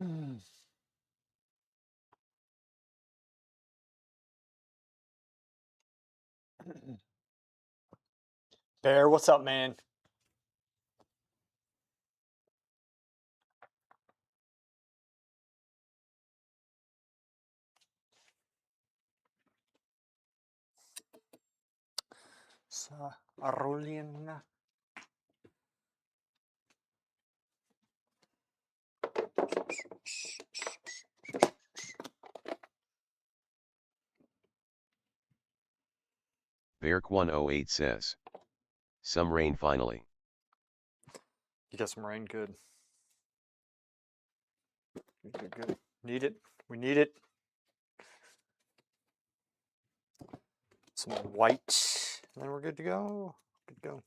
Mm. Bear, what's up, man? Sa Aroliana. Beark108 says. Some rain finally. You got some rain, good. Good, good. Need it. We need it. Some white, and then we're good to go. Good to go.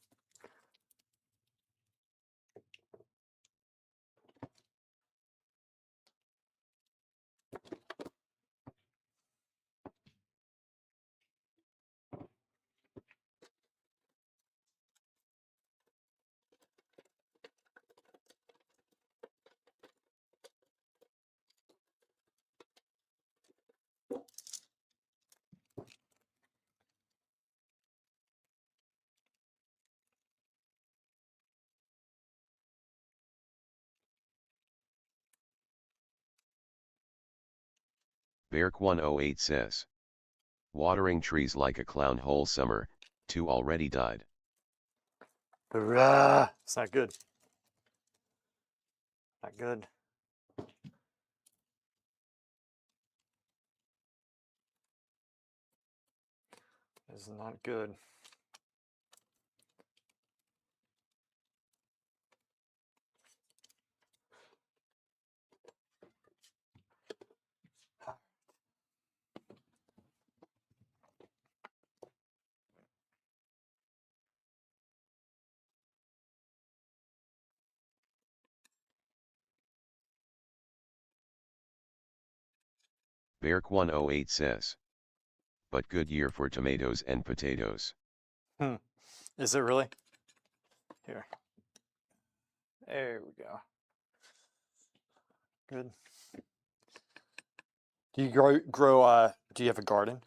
Beark108 says. Watering trees like a clown whole summer, 2 already died. Hurrah! It's not good. Not good. It's not good. Beark108 says. But good year for tomatoes and potatoes. Is it really? Here. There we go. Good. Do you grow do you have a garden?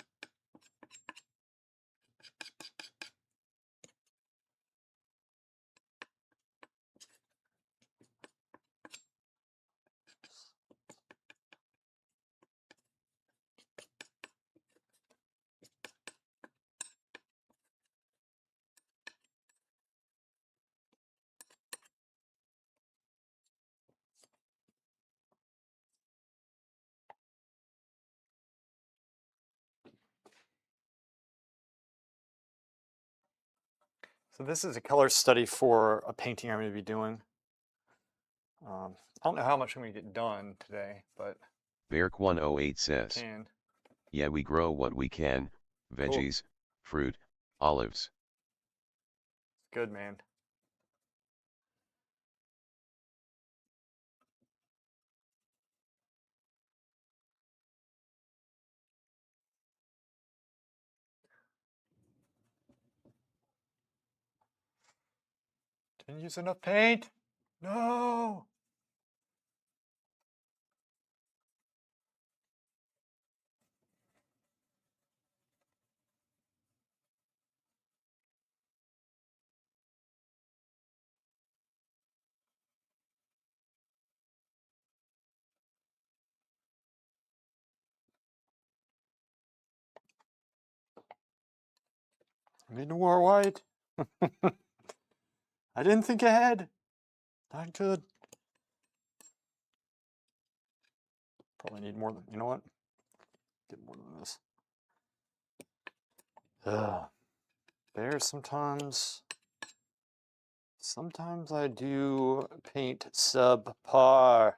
So this is a color study for a painting I'm going to be doing. I don't know how much I'm going to get done today, but Beark108 says. can. Yeah, we grow what we can, Cool. veggies, fruit, olives. Good, man. Didn't use enough paint. No. I need more white. I didn't think ahead. Not good. Probably need more than, you know what? Get more than this. Ugh. There's sometimes I do paint subpar.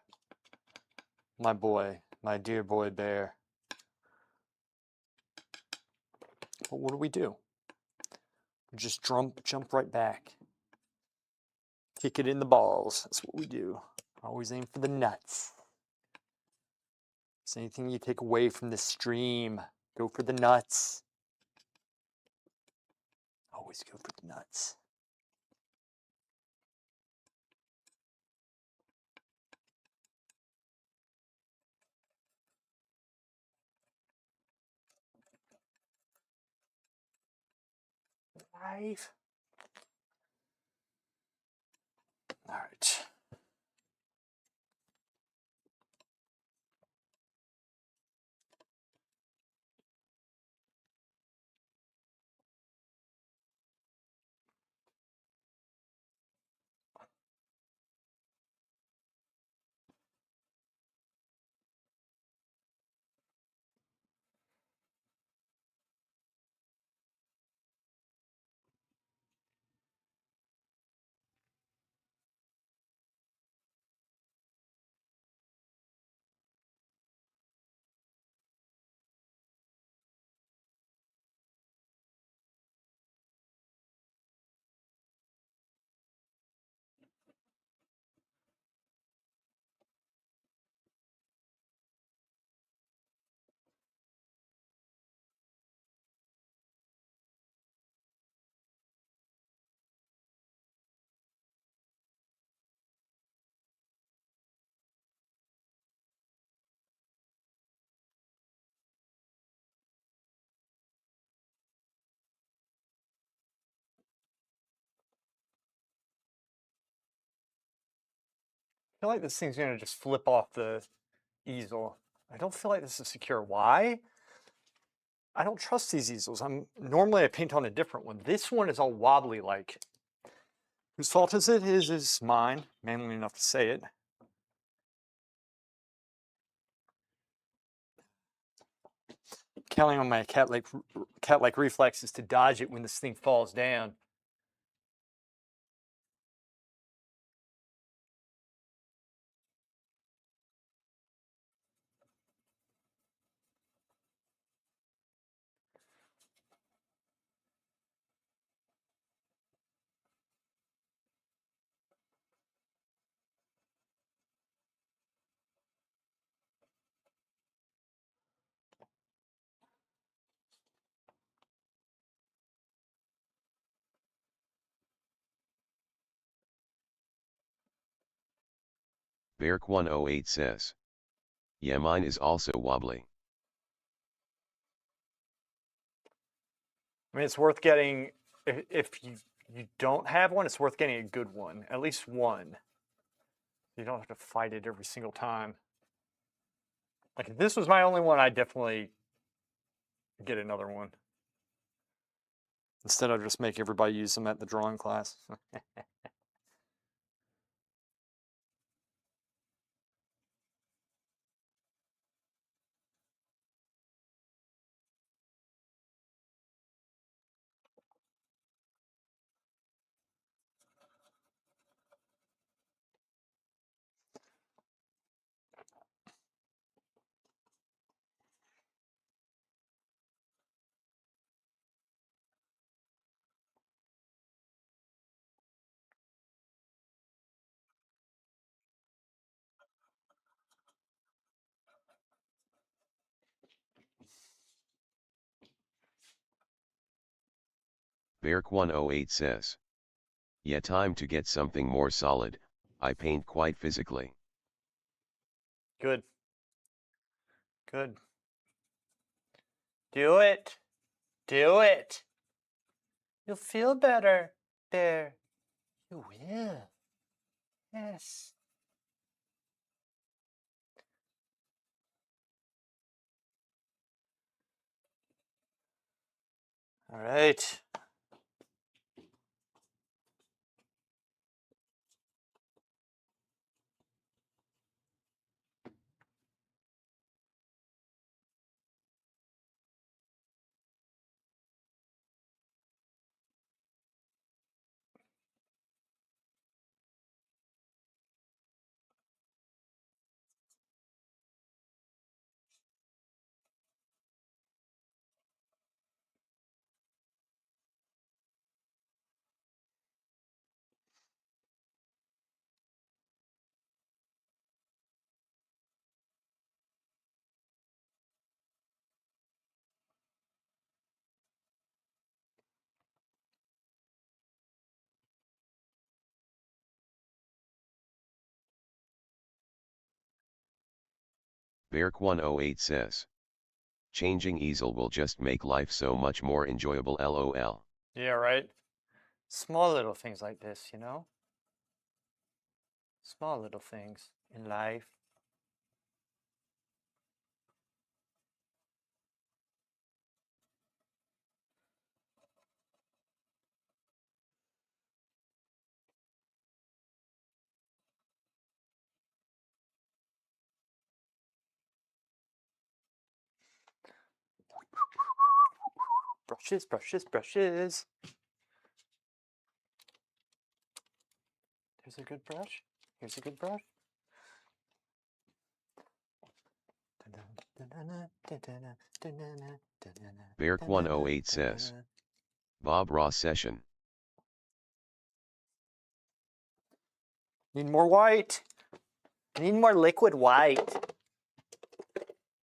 My boy, my dear boy bear. But what do? We just jump right back. Kick it in the balls. That's what we do. Always aim for the nuts. It's anything you take away from the stream. Go for the nuts. Always go for the nuts. 5. All right. I feel like this thing's going to just flip off the easel. I don't feel like this is secure. Why? I don't trust these easels. Normally I paint on a different one. This one is all wobbly like. Whose fault is it? His is mine. Manly enough to say it. Counting on my cat-like reflexes to dodge it when this thing falls down. Beark108 says. Yeah, mine is also wobbly. I mean, it's worth getting, if you don't have one, it's worth getting a good one, at least one. You don't have to fight it every single time. Like if this was my only one, I'd definitely get another one. Instead, I'll just make everybody use them at the drawing class. Beark108 says. Yeah, time to get something more solid. I paint quite physically. Good. Good. Do it. Do it. You'll feel better there. You will. Yes. All right. Beark108 says. Changing easel will just make life so much more enjoyable, lol. Yeah, right. Small little things like this, you know? Small little things in life. Brushes, brushes, brushes. Here's a good brush. Here's a good brush. Beark108 says, Bob Ross session. Need more white. I need more liquid white.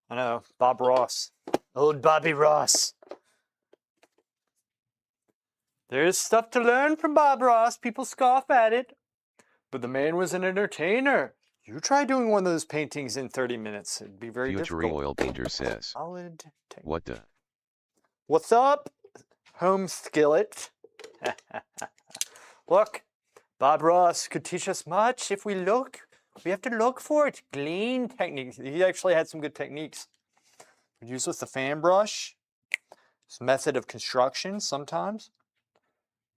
I know, Bob Ross. Old Bobby Ross. There's stuff to learn from Bob Ross. People scoff at it. But the man was an entertainer. You try doing one of those paintings in 30 minutes. It'd be very Future difficult. oil painter says, Solid. what the? What's up, home skillet? Look, Bob Ross could teach us much if we look. We have to look for it. Glean techniques. He actually had some good techniques. Use with the fan brush. His method of construction sometimes.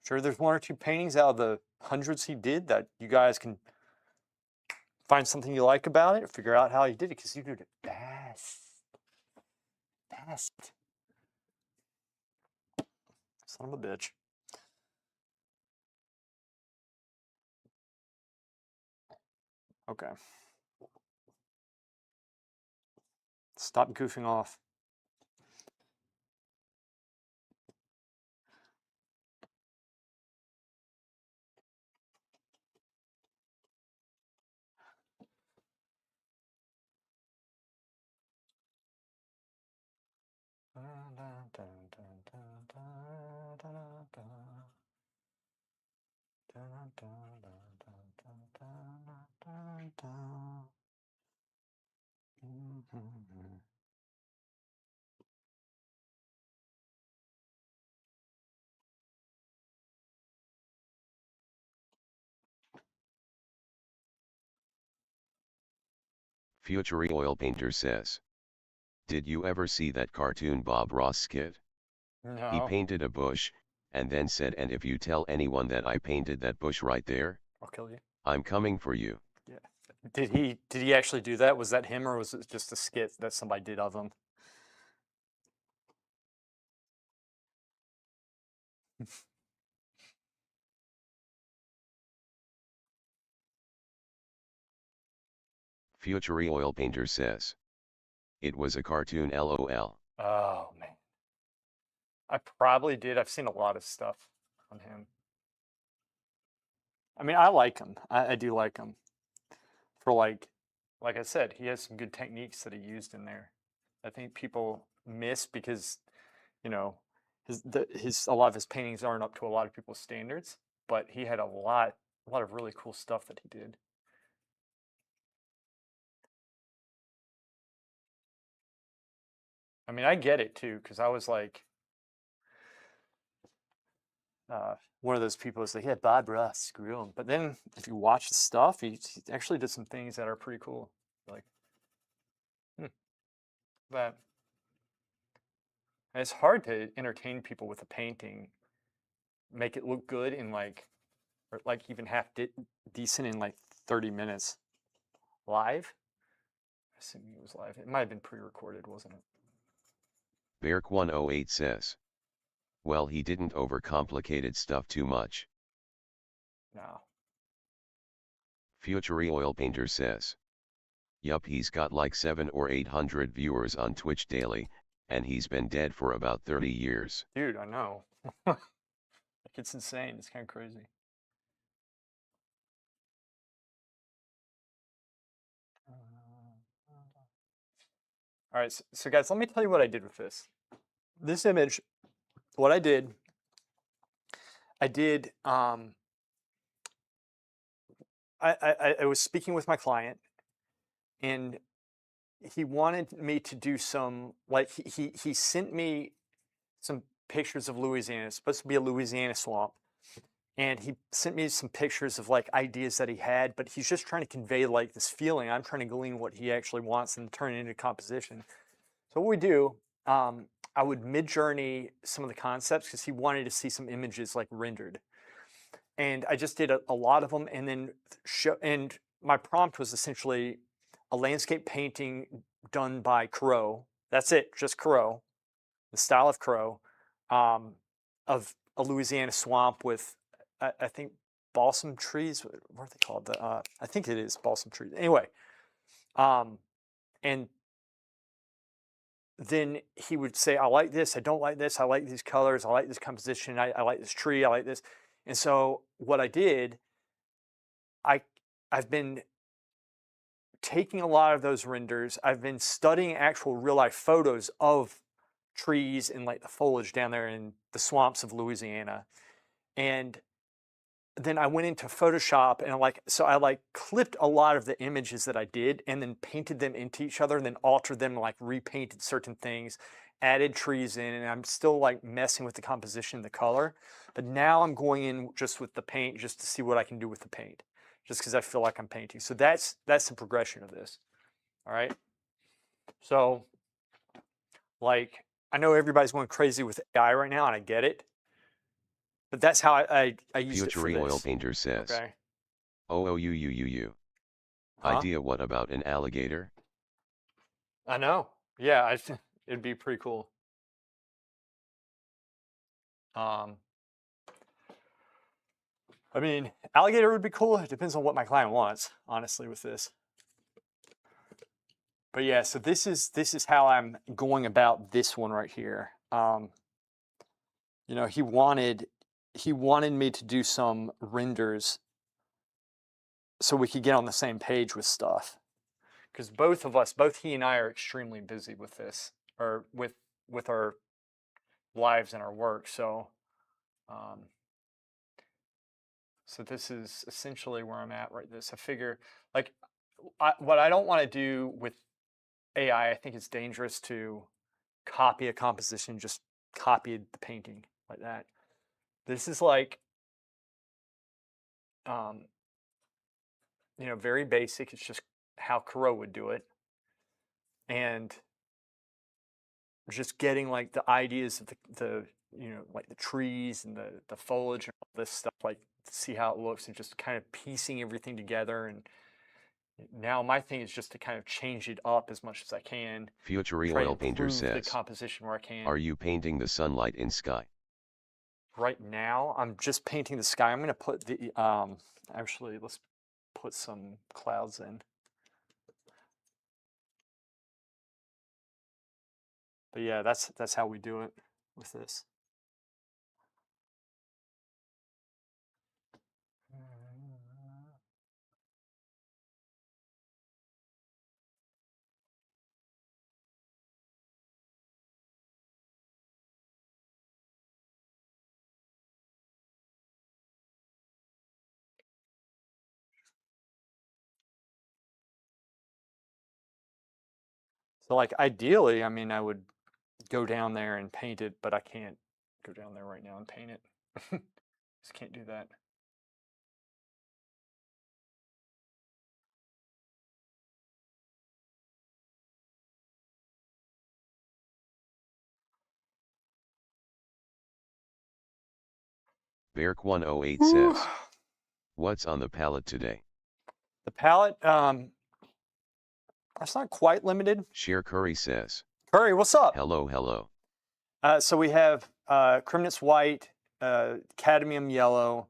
Sure, there's one or two paintings out of the hundreds he did that you guys can find something you like about it, figure out how he did it, because he did it best. Best. Son of a bitch. Okay. Stop goofing off. Future oil painter says, did you ever see that cartoon Bob Ross skit? He No, painted a bush, and then said, and if you tell anyone that I painted that bush right there, I'll kill you. I'm coming for you. Yeah. Did he actually do that? Was that him, or was it just a skit that somebody did of him? Future oil painter says, it was a cartoon LOL. Oh man. I probably did. I've seen a lot of stuff on him. I mean, I like him. I do like him. For like I said, he has some good techniques that he used in there. I think people miss because, you know, his a lot of his paintings aren't up to a lot of people's standards, but he had a lot of really cool stuff that he did. I mean, I get it too, because I was like, one of those people is like, yeah, Bob Ross, screw him. But then if you watch the stuff, he actually did some things that are pretty cool. Like, but it's hard to entertain people with a painting, make it look good in like, or like even half decent in like 30 minutes live. Assuming it was live. It might have been pre-recorded, wasn't it? Beark108 says, well, he didn't overcomplicated stuff too much. No. Future oil painter says, yup, he's got like 700 or 800 viewers on Twitch daily, and he's been dead for about 30 years. Dude, I know. Like, it's insane. It's kind of crazy. All right, so guys, let me tell you what I did with this. This image, what I did, I was speaking with my client, and he wanted me to do some, like he sent me some pictures of Louisiana. It's supposed to be a Louisiana swamp. And he sent me some pictures of like ideas that he had, but he's just trying to convey like this feeling. I'm trying to glean what he actually wants and turn it into composition. So what we do, I would mid-journey some of the concepts because he wanted to see some images like rendered. And I just did a lot of them, and then and my prompt was essentially a landscape painting done by Corot. That's it, just Corot, the style of Corot, of a Louisiana swamp with, I think, balsam trees. What are they called? I think it is balsam trees. Anyway, and then he would say, I like this, I don't like this, I like these colors, I like this composition, I like this tree, I like this. And so what I did, I've been taking a lot of those renders. I've been studying actual real life photos of trees and like the foliage down there in the swamps of Louisiana. And then I went into Photoshop and I clipped a lot of the images that I did and then painted them into each other and then altered them, like repainted certain things, added trees in, and I'm still like messing with the composition, the color. But now I'm going in just with the paint just to see what I can do with the paint, just because I feel like I'm painting. So that's the progression of this. All right. So like I know everybody's going crazy with AI right now, and I get it. But that's how I used it for Future Oil this. Painter says. Okay. OOUUUU. Huh? Idea, what about an alligator? I know. Yeah, it'd be pretty cool. Um, I mean, alligator would be cool. It depends on what my client wants, honestly, with this. But yeah, so this is how I'm going about this one right here. You know, he wanted me to do some renders so we could get on the same page with stuff. Because both he and I are extremely busy with this, or with our lives and our work. So so this is essentially where I'm at right this. I figure like what I don't want to do with AI, I think it's dangerous to copy a composition, just copy the painting like that. This is like, um, you know, very basic. It's just how Corot would do it. And just getting like the ideas of the you know, like the trees and the foliage and all this stuff, like to see how it looks and just kind of piecing everything together. And now my thing is just to kind of change it up as much as I can. Future Try to Oil Painter improve the says. composition where I can. Are you painting the sunlight in sky? Right now, I'm just painting the sky. I'm going to put the, actually, let's put some clouds in. But yeah, that's how we do it with this. So like ideally, I mean, I would go down there and paint it, but I can't go down there right now and paint it. Just can't do that. Beark108 Whew. says. What's on the palette today? The palette, that's not quite limited. Sheer Curry says. Curry, what's up? Hello, hello. So we have Crimnitz white, cadmium yellow,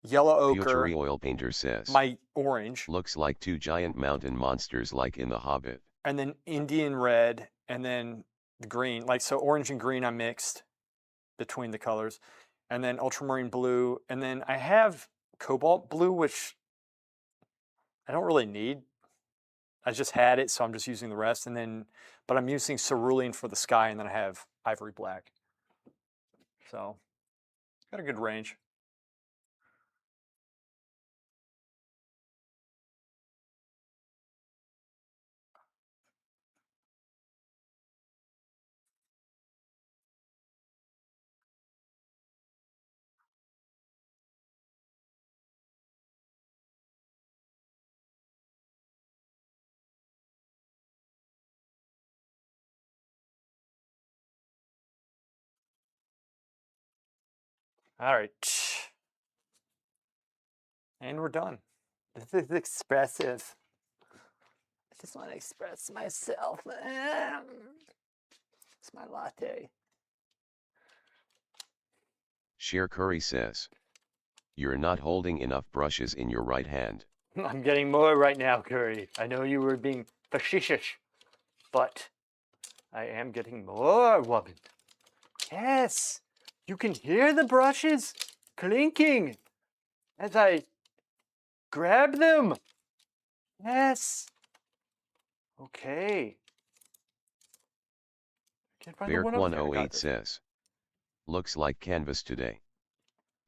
yellow ochre, Future Oil Painter says. my orange, Looks like two giant mountain monsters like in The Hobbit. and then Indian red, and then the green. Like, so orange and green I mixed between the colors, and then ultramarine blue, and then I have cobalt blue, which I don't really need. I just had it, so I'm just using the rest, and then, but I'm using cerulean for the sky, and then I have ivory black. So, got a good range. All right. And we're done. This is expressive. I just want to express myself. It's my latte. Cher Curry says. You're not holding enough brushes in your right hand. I'm getting more right now, Curry. I know you were being facetious, but I am getting more, woman. Yes, you can hear the brushes clinking as I grab them. Yes. Okay. Can't find the one over there. I got Beark108 this. says. Looks like canvas today.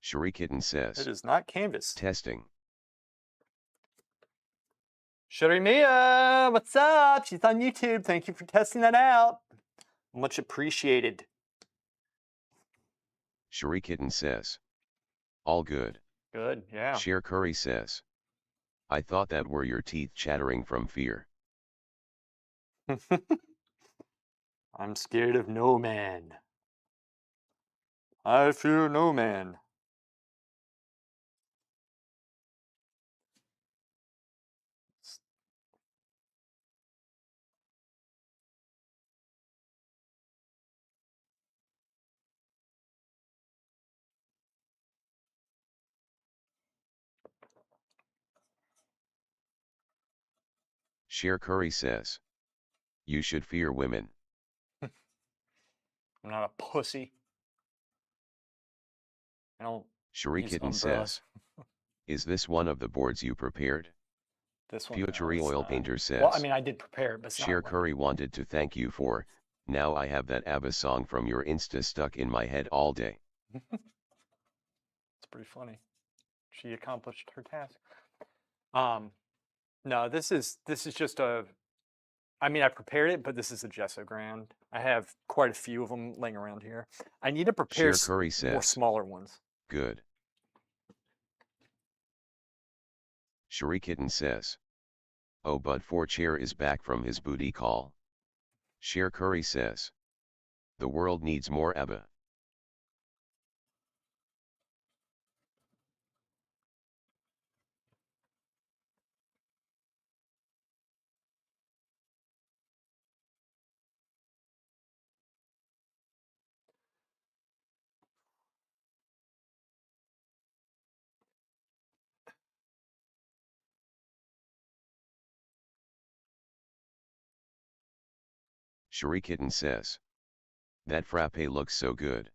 Sherikitten It says. is not canvas. Testing. Shirimia, what's up? She's on YouTube. Thank you for testing that out. Much appreciated. Sherikitten says. All good. Good, yeah. Cher Curry says. I thought that were your teeth chattering from fear. I'm scared of no man. I fear no man. Cher Curry says. You should fear women. I'm not a pussy. I don't use Sherikitten umbrellas. says. Is this one of the boards you prepared? This one. Future it's Oil not. Painter says. Well, I mean, I did prepare it, but it's Cher not one. Curry wanted to thank you for. Now I have that ABBA song from your Insta stuck in my head all day. It's pretty funny. She accomplished her task. No, this is just a. I mean, I prepared it, but this is a gesso ground. I have quite a few of them laying around here. I need to prepare Cher Curry more says. smaller ones. Good. Sherikitten says. Oh, but for Cher is back from his booty call. Cher Curry says. The world needs more ABBA. Sherikitten says. That frappe looks so good.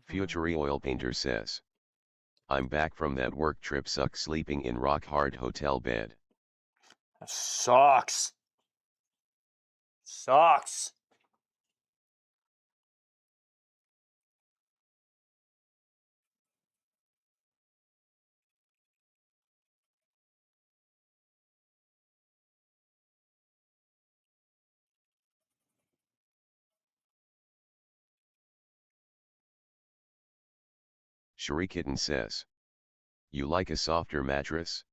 Future Oil Painter says. I'm back from that work trip, suck sleeping in rock hard hotel bed. That sucks. Sucks. Sherikitten says. You like a softer mattress?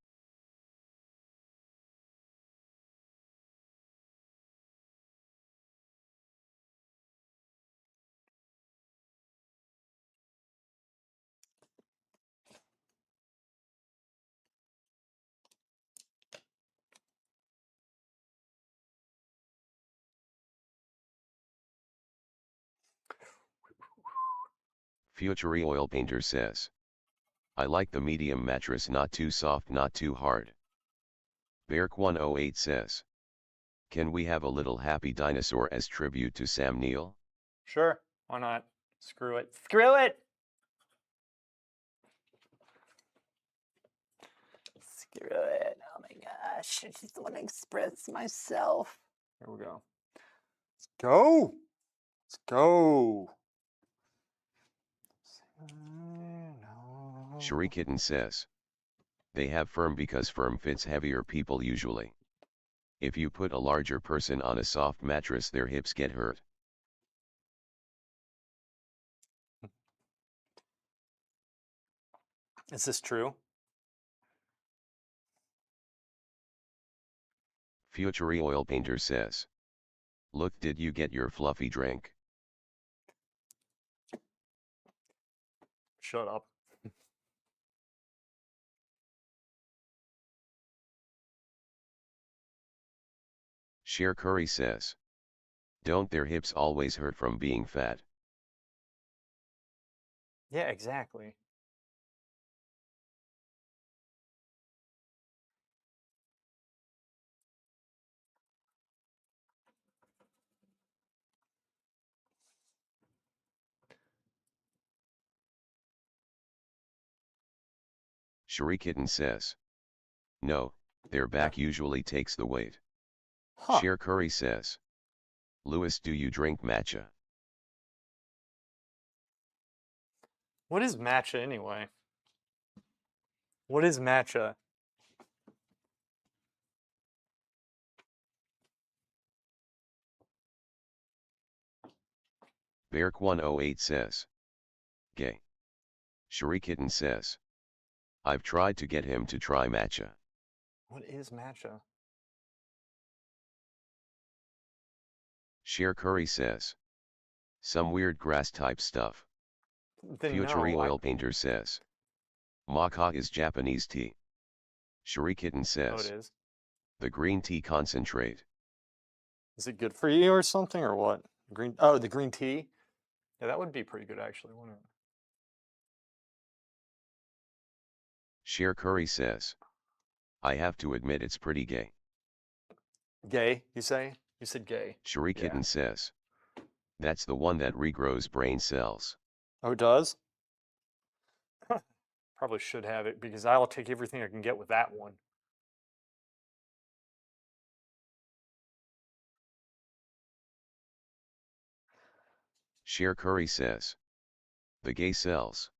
Future Oil Painter says. I like the medium mattress, not too soft, not too hard. Beark108 says. Can we have a little happy dinosaur as tribute to Sam Neill? Sure, why not? Screw it. Screw it! Screw it. Oh my gosh. I just want to express myself. Here we go. Let's go. Let's go. No. Sherikitten says. They have firm because firm fits heavier people usually. If you put a larger person on a soft mattress, their hips get hurt. Is this true? Future Oil Painter says. Look, did you get your fluffy drink? Shut up. Cher Curry says. Don't their hips always hurt from being fat? Yeah, exactly. Cherie Kitten says. No, their back usually takes the weight. Huh. Cher Curry says. Louis, do you drink matcha? What is matcha anyway? What is matcha? Beark108 says. Gay. Cherie Kitten says. I've tried to get him to try matcha. What is matcha? Cher Curry says. Some weird grass type stuff. Then Future no. Oil Painter says. Maca is Japanese tea. Cherie Kitten Oh, it says. is. The green tea concentrate. Is it good for you or something or what? Green. Oh, the green tea. Yeah, that would be pretty good actually, wouldn't it? Cher Curry says. I have to admit it's pretty gay. Gay, you say? You said gay. Cherie Yeah. Kitten says. That's the one that regrows brain cells. Oh, it does? Probably should have it because I'll take everything I can get with that one. Cher Curry says. The gay cells.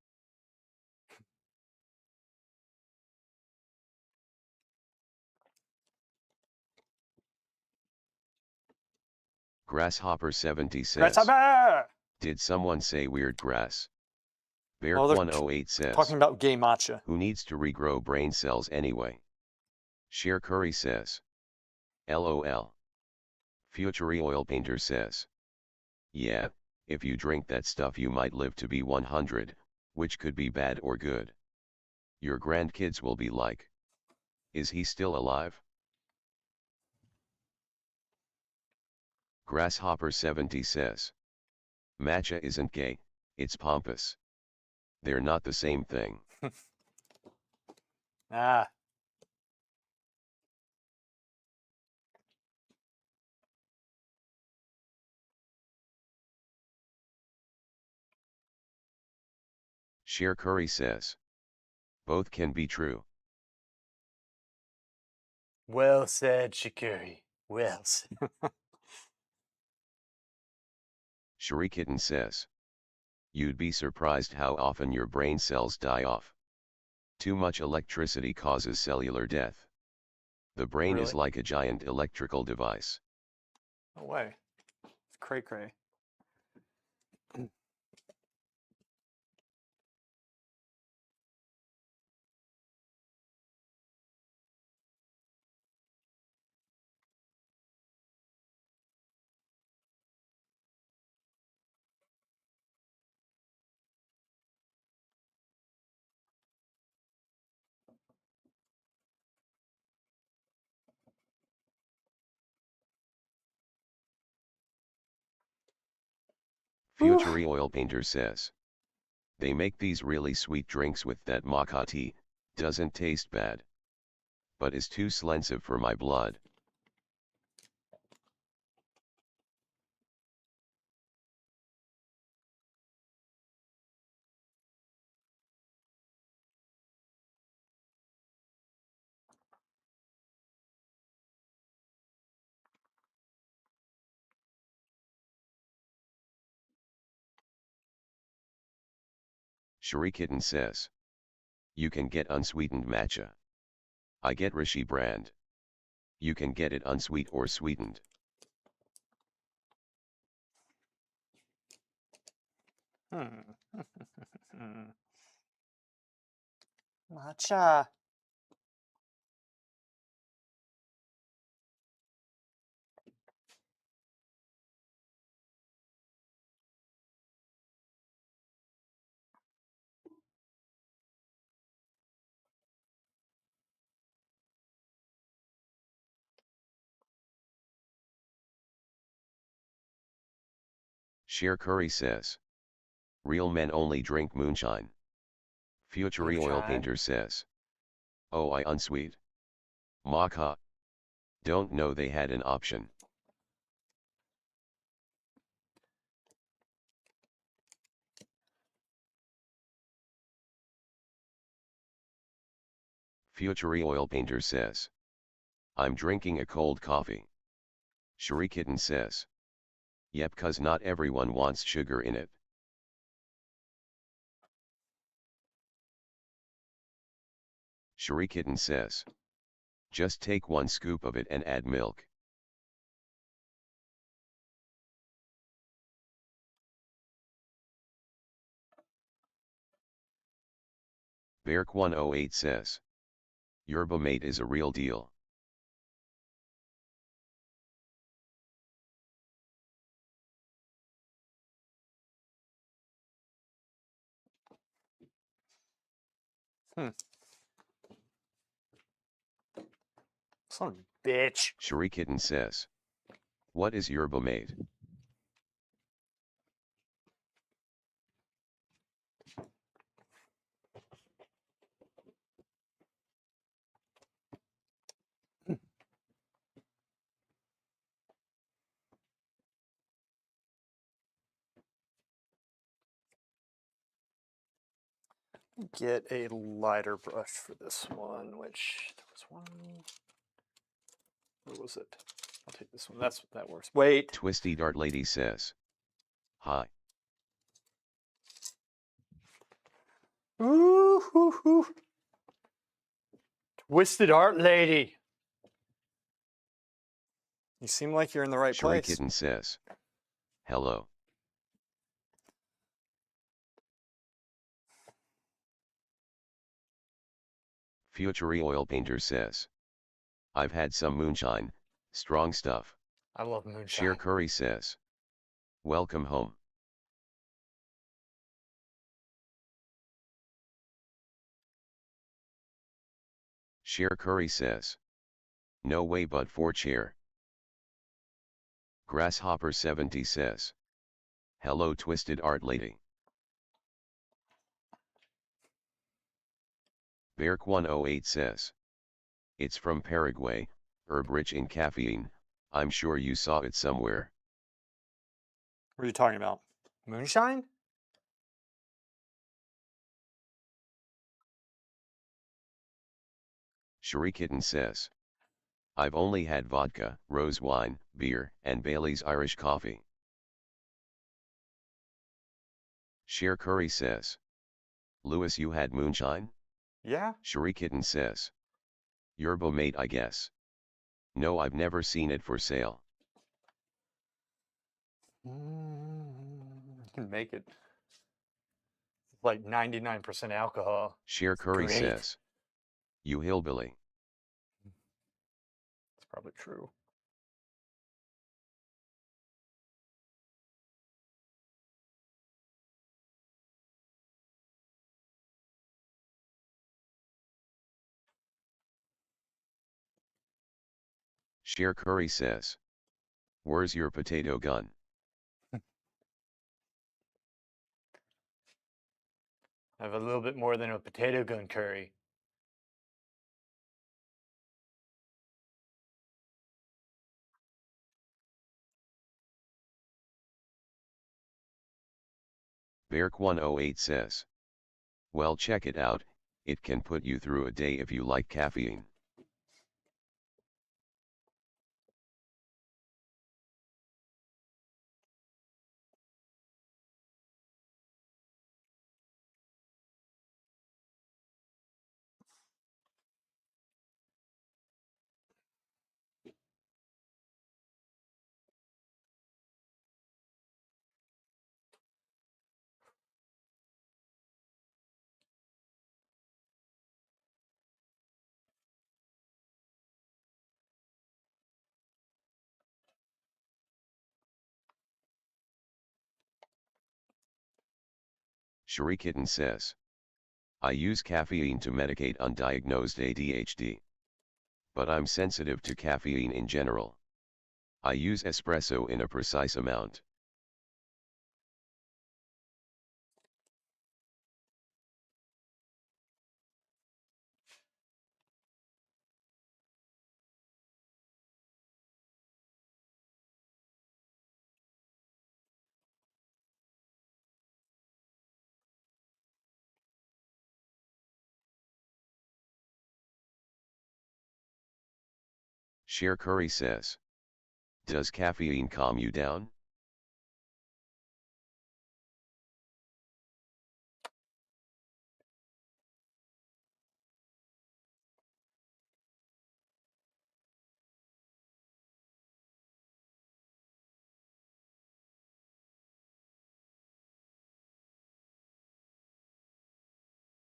Grasshopper 70 says. Grasshopper! Did someone say weird grass? Oh, they're Beark108 says. talking about gay matcha. Who needs to regrow brain cells anyway? Cher Curry says. LOL. Future Oil Painter says. Yeah, if you drink that stuff you might live to be 100, which could be bad or good. Your grandkids will be like. Is he still alive? Grasshopper 70 says. Matcha isn't gay, it's pompous. They're not the same thing. Ah. Cher Curry says. Both can be true. Well said, Shikari. Well said. Cherie Kitten says. You'd be surprised how often your brain cells die off. Too much electricity causes cellular death. The brain is Really? like a giant electrical device. No way. It's cray-cray. Future Oil Painter says. They make these really sweet drinks with that maca tea, doesn't taste bad. But is too slensive for my blood. Cherie Kitten says. You can get unsweetened matcha. I get Rishi brand. You can get it unsweet or sweetened. Matcha. Share Curry says. Real men only drink moonshine. Future Oil Moonshine. Painter says. Oh, I unsweet. Maca. Don't know they had an option. Future Oil Painter says. I'm drinking a cold coffee. Shrikitten says. Yep, cause not everyone wants sugar in it. Shrikitten says. Just take one scoop of it and add milk. Beark108 says. Yerba mate is a real deal. Son of a bitch. Shrikitten says. What is yerba mate? Get a lighter brush for this one, which there was one. Where was it? I'll take this one. That works. Wait. Twisty Dart Lady says. Hi. Ooh, hoo, hoo. Twisted Art Lady. You seem like you're in the right place. Shrikitten says. Hello. Future Oil Painter says. I've had some moonshine, strong stuff. I love moonshine. Share Curry says. Welcome home. Share Curry says. No way but for chair. Grasshopper 70 says. Hello Twisted Art Lady. Beark108 says. It's from Paraguay, herb rich in caffeine, I'm sure you saw it somewhere. What are you talking about? Moonshine? Shrikitten says. I've only had vodka, rose wine, beer, and Bailey's Irish coffee. Share Curry says. Lewis, you had moonshine? Yeah. Shrikitten says. Yerba mate, I guess. No, I've never seen it for sale. You can make it like 99% alcohol. Share Curry Great. says. You hillbilly. It's probably true. Share Curry says. Where's your potato gun? I have a little bit more than a potato gun curry. Beark108 says. Well, check it out, it can put you through a day if you like caffeine. Shrikitten says. I use caffeine to medicate undiagnosed ADHD. But I'm sensitive to caffeine in general. I use espresso in a precise amount. Share Curry says. Does caffeine calm you down?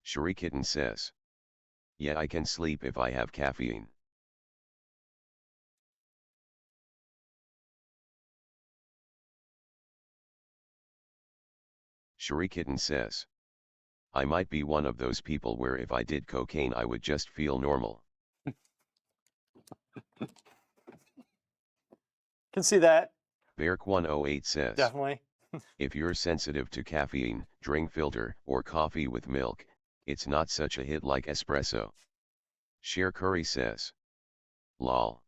Shuri Kitten says. Yeah, I can sleep if I have caffeine. Shuri Kitten says. I might be one of those people where if I did cocaine I would just feel normal. Can see that. Beark108 says. Definitely. If you're sensitive to caffeine, drink filter or coffee with milk, it's not such a hit like espresso. Share Curry says. Lol.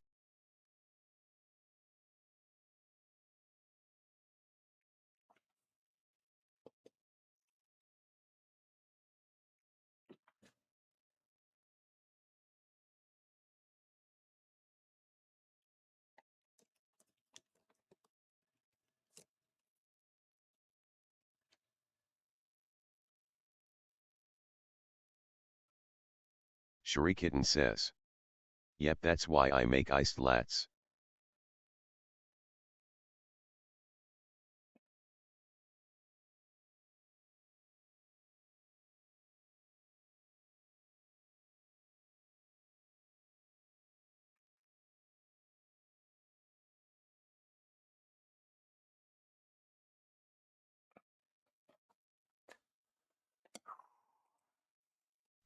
Shuri Kitten says. Yep, that's why I make iced lattes.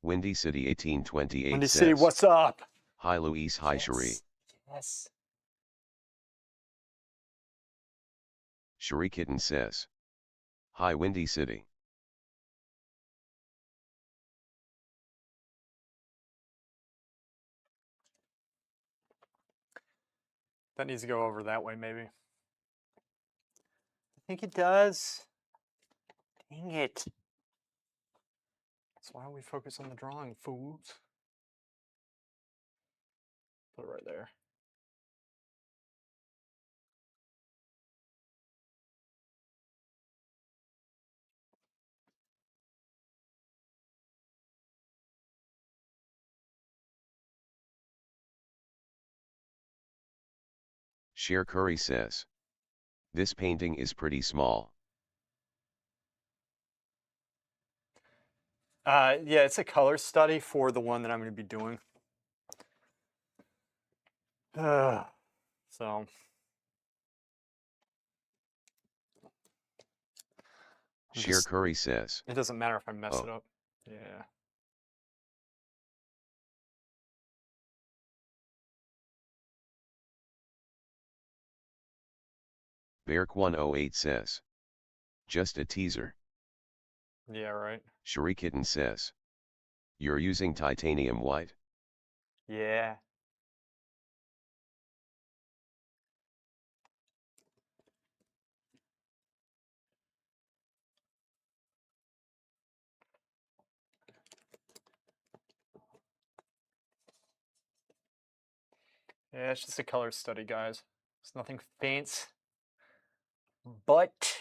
Windy City 1828 Windy says. City, what's up? Hi Luis, hi Shuri. Yes. Shuri Kitten says. Hi Windy City. That needs to go over that way, maybe. I think it does. Dang it. That's why we focus on the drawing, fools. Put it right there. Share Curry says. This painting is pretty small. Yeah, it's a color study for the one that I'm going to be doing. So. Share Curry says. It doesn't matter if I mess Oh. it up. Yeah. Beark108 says. Just a teaser. Yeah, right. Shuri Kitten says. You're using titanium white? Yeah. Yeah, it's just a color study, guys. It's nothing fancy. But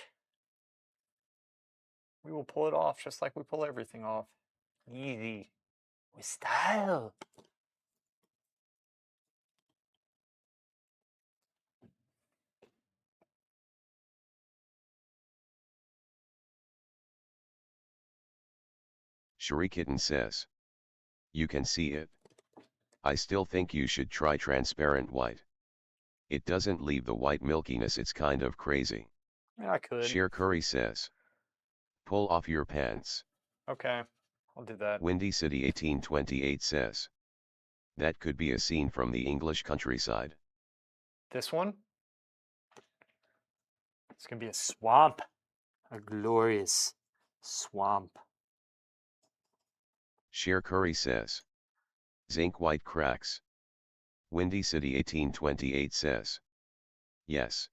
we will pull it off just like we pull everything off. Easy. With style. Shuri Kitten says. You can see it. I still think you should try transparent white. It doesn't leave the white milkiness, it's kind of crazy. Yeah, I could. Share Curry says. Pull off your pants. Okay, I'll do that. Windy City 1828 says. That could be a scene from the English countryside. This one? It's gonna be a swamp. A glorious swamp. Share Curry says. Zinc white cracks. Windy City 1828 says. Yes.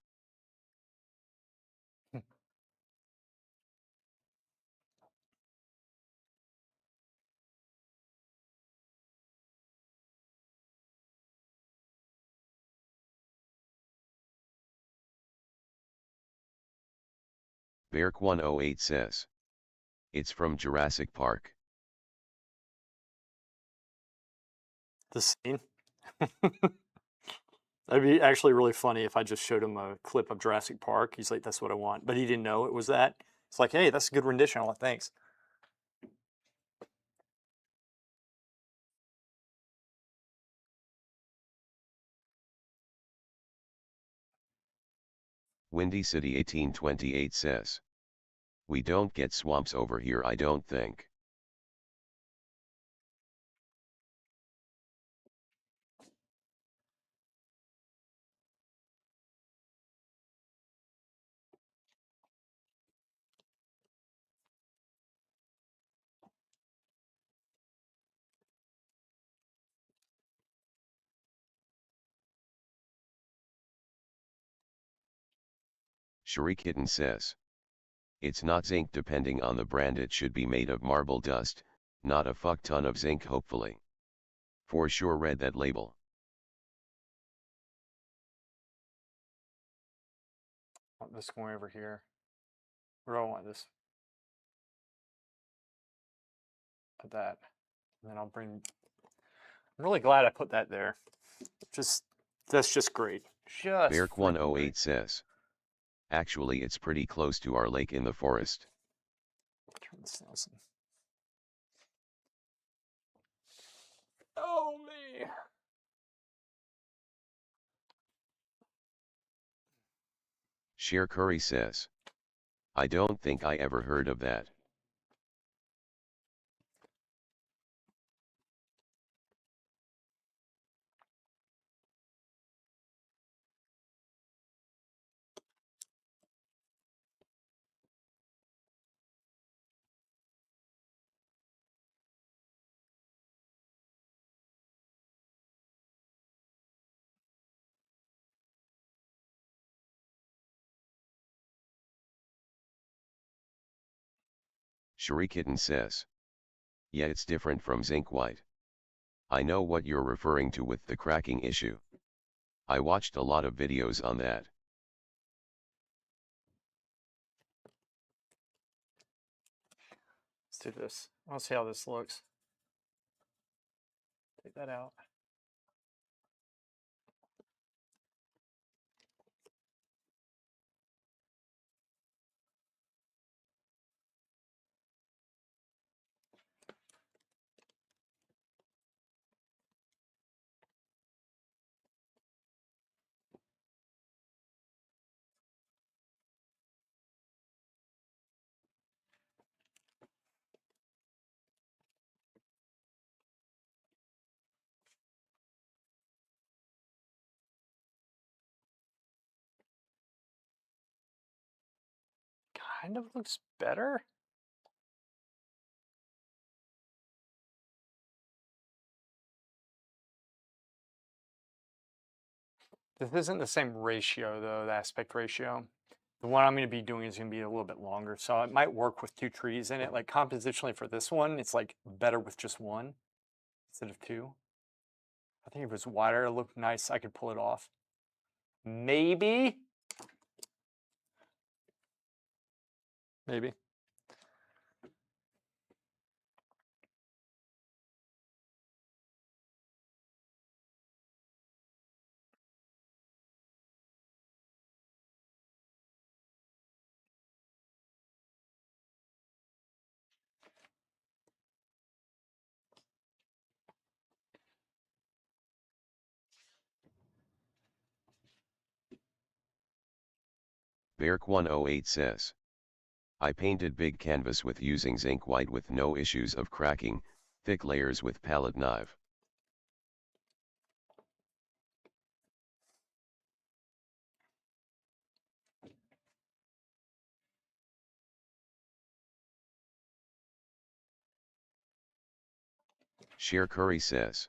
Beark108 says. It's from Jurassic Park. The scene. That'd be actually really funny if I just showed him a clip of Jurassic Park. He's like, that's what I want. But he didn't know it was that. It's like, hey, that's a good rendition. I'm like, thanks. Windy City 1828 says. We don't get swamps over here, I don't think. Shurikitten says. It's not zinc, depending on the brand it should be made of marble dust, not a fuck ton of zinc hopefully. For sure read that label. I want this going over here. Where do I want this? Like that. And then I'll bring, I'm really glad I put that there. That's just great. Just Beark108 great. says. Actually, it's pretty close to our lake in the forest. Turn this down some. Oh, me. Sheer Curry says. I don't think I ever heard of that. Shurikitten says. Yeah, it's different from zinc white. I know what you're referring to with the cracking issue. I watched a lot of videos on that. Let's do this. I want to see how this looks. Take that out. Kind of looks better. This isn't the same ratio though, the aspect ratio. The one I'm going to be doing is going to be a little bit longer, so it might work with 2 trees in it. Like compositionally for this one, it's like better with just 1 instead of 2. I think if it was wider, it looked nice. I could pull it off. Maybe. Maybe. Beark108 says. I painted big canvas with using zinc white with no issues of cracking, thick layers with palette knife. Sheer Curry says.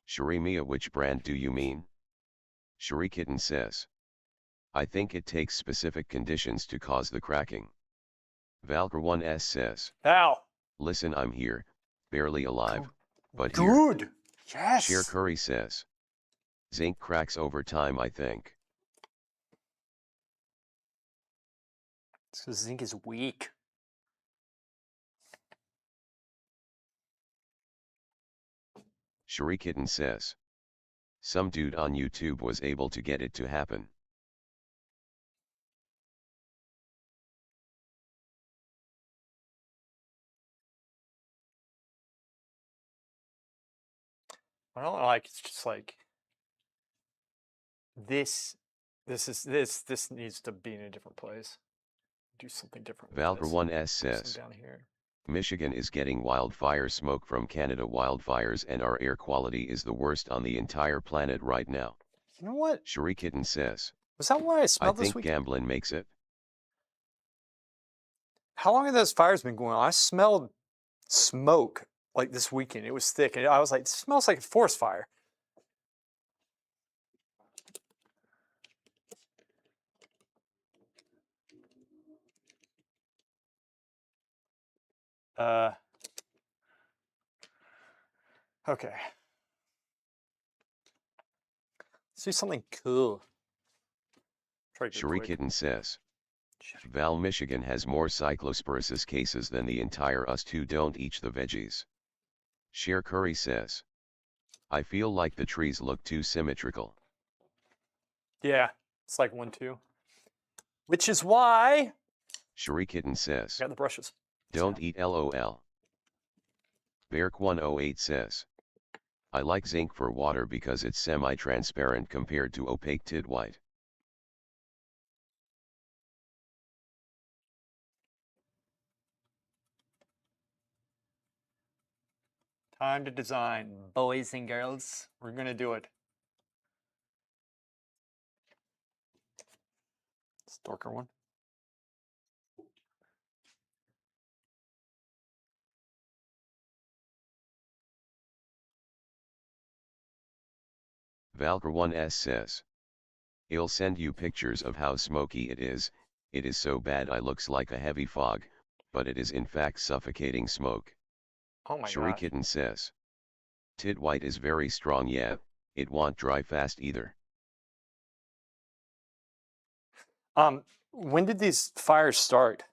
Shurimiya, which brand do you mean? Shurikitten says. I think it takes specific conditions to cause the cracking. Valker1s says. Val. Listen, I'm here, barely alive, but here. Good. Yes. Sheer Curry says. Zinc cracks over time, I think. So zinc is weak. Shurikitten says. Some dude on YouTube was able to get it to happen. I don't like. It's just like this. This needs to be in a different place. Do something different with this. Valker1s Put some says. down here. Michigan is getting wildfire smoke from Canada wildfires and our air quality is the worst on the entire planet right now. You know what? Shurikitten says. Was that why I I smelled this think week? Gamblin makes it. How long have those fires been going on? I smelled smoke like this weekend. It was thick, and I was like, "It smells like a forest fire." Okay. Let's do something cool. Try to go quick. Shurikitten says. Val, Michigan has more cyclosporisis cases than the entire us two don't eat the veggies. Cher Curry says. I feel like the trees look too symmetrical. Yeah, it's like 1-2. Which is why Shurikitten says. I got the brushes. Don't eat LOL. Beark108 says. I like zinc for water because it's semi-transparent compared to opaque tid white. Time to design, boys and girls. We're gonna do it. It's a darker one. Valker1s says. I'll send you pictures of how smoky it is so bad I looks like a heavy fog, but it is in fact suffocating smoke. Oh my gosh. Shurikitten says. Tid white is very strong, yeah, it won't dry fast either. When did these fires start?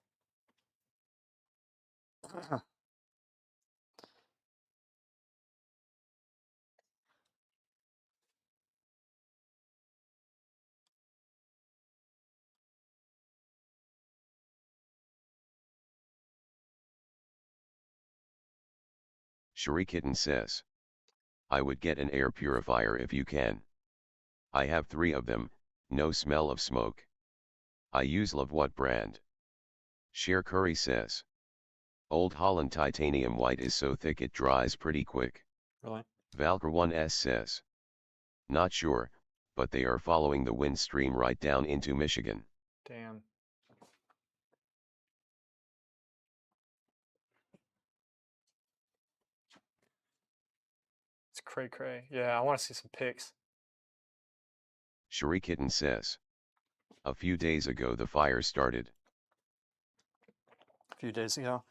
Shurikitten says. I would get an air purifier if you can. I have 3 of them, no smell of smoke. I use love what brand? Cher Curry says. Old Holland titanium white is so thick it dries pretty quick. Really? Valker1s says. Not sure, but they are following the wind stream right down into Michigan. Damn. It's cray cray. Yeah, I want to see some pics. Shurikitten says. A few days ago the fire started. A few days ago.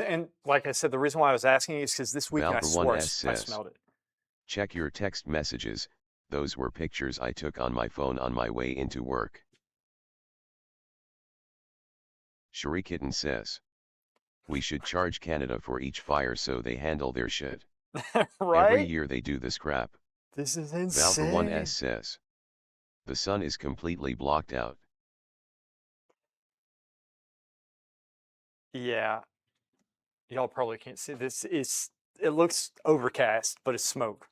And like I said, the reason why I was asking is because this weekend I swore I Valker1s smelled it. Check your text messages, those were pictures I took on my phone on my way into work. Shurikitten says. We should charge Canada for each fire so they handle their shit. Right? Every year they do this crap. This is insane. Valker1s says. The sun is completely blocked out. Yeah. Y'all probably can't see this. It looks overcast, but it's smoke.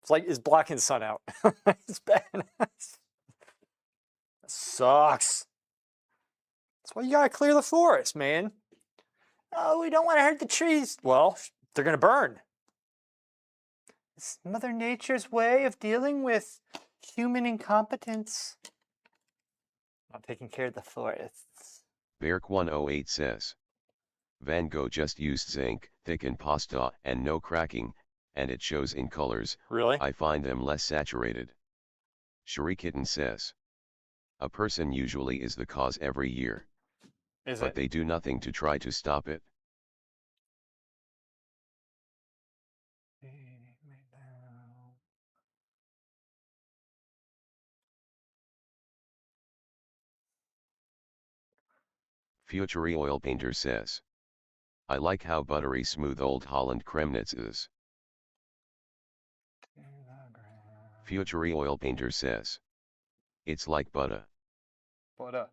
It's like it's blocking the sun out. It's bad. That sucks. That's why you gotta clear the forest, man. Oh, we don't want to hurt the trees. Well, they're gonna burn. It's Mother Nature's way of dealing with human incompetence. Not taking care of the forests. Beark108 says. Van Gogh just used zinc, thickened pasta, and no cracking, and it shows in colors. Really? I find them less saturated. Shurikitten says. A person usually is the cause every year. Is but it? they do nothing to try to stop it. Future Oil Painter says. I like how buttery smooth Old Holland Kremnitz is. Future Oil Painter says. It's like butter. But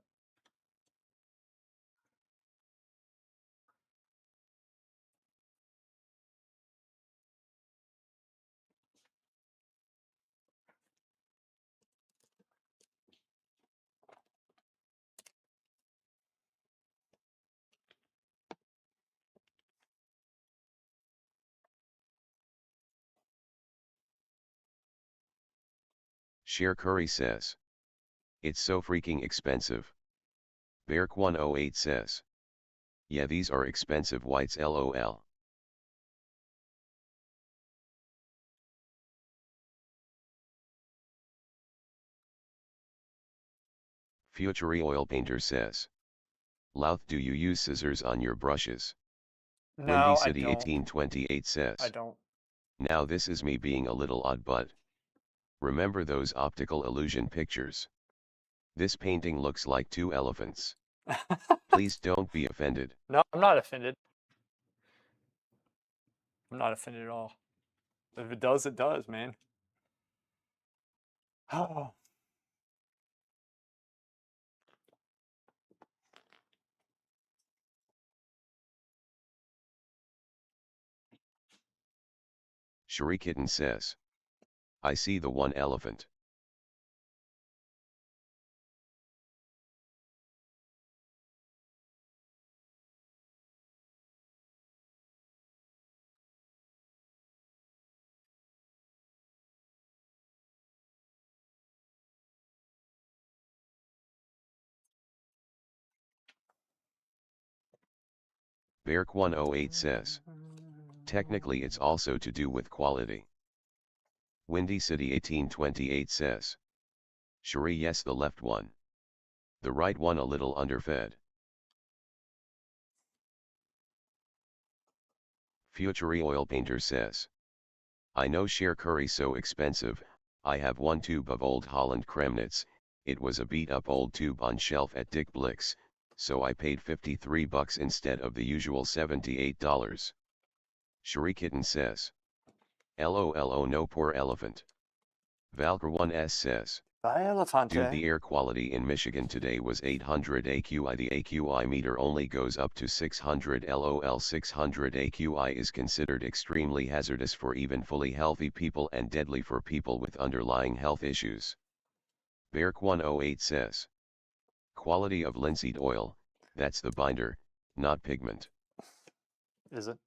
Cher Curry says. It's so freaking expensive. Beark108 says. Yeah, these are expensive whites lol. Future Oil Painter says. Louth, do you use scissors on your brushes? Windy no, I City don't. 1828 I says. don't. Now this is me being a little odd, but remember those optical illusion pictures? This painting looks like two elephants. Please don't be offended. No, I'm not offended. I'm not offended at all. If it does, it does, man. Oh. Shuri Kitten says. I see the one elephant. Beark108 says. Technically it's also to do with quality. Windy City 1828 says. Shuri, yes, the left one. The right one a little underfed. Future Oil Painter says. I know Cher Curry so expensive, I have one tube of Old Holland Kremnitz, it was a beat up old tube on shelf at Dick Blick's, so I paid $53 instead of the usual $78. Shuri Kitten says. LOLO, no, poor elephant. Valker1S says. Bye, Elefante. Dude, the air quality in Michigan today was 800 AQI. The AQI meter only goes up to 600 LOL. 600 AQI is considered extremely hazardous for even fully healthy people and deadly for people with underlying health issues. Beark108 says. Quality of linseed oil, that's the binder, not pigment. Is it?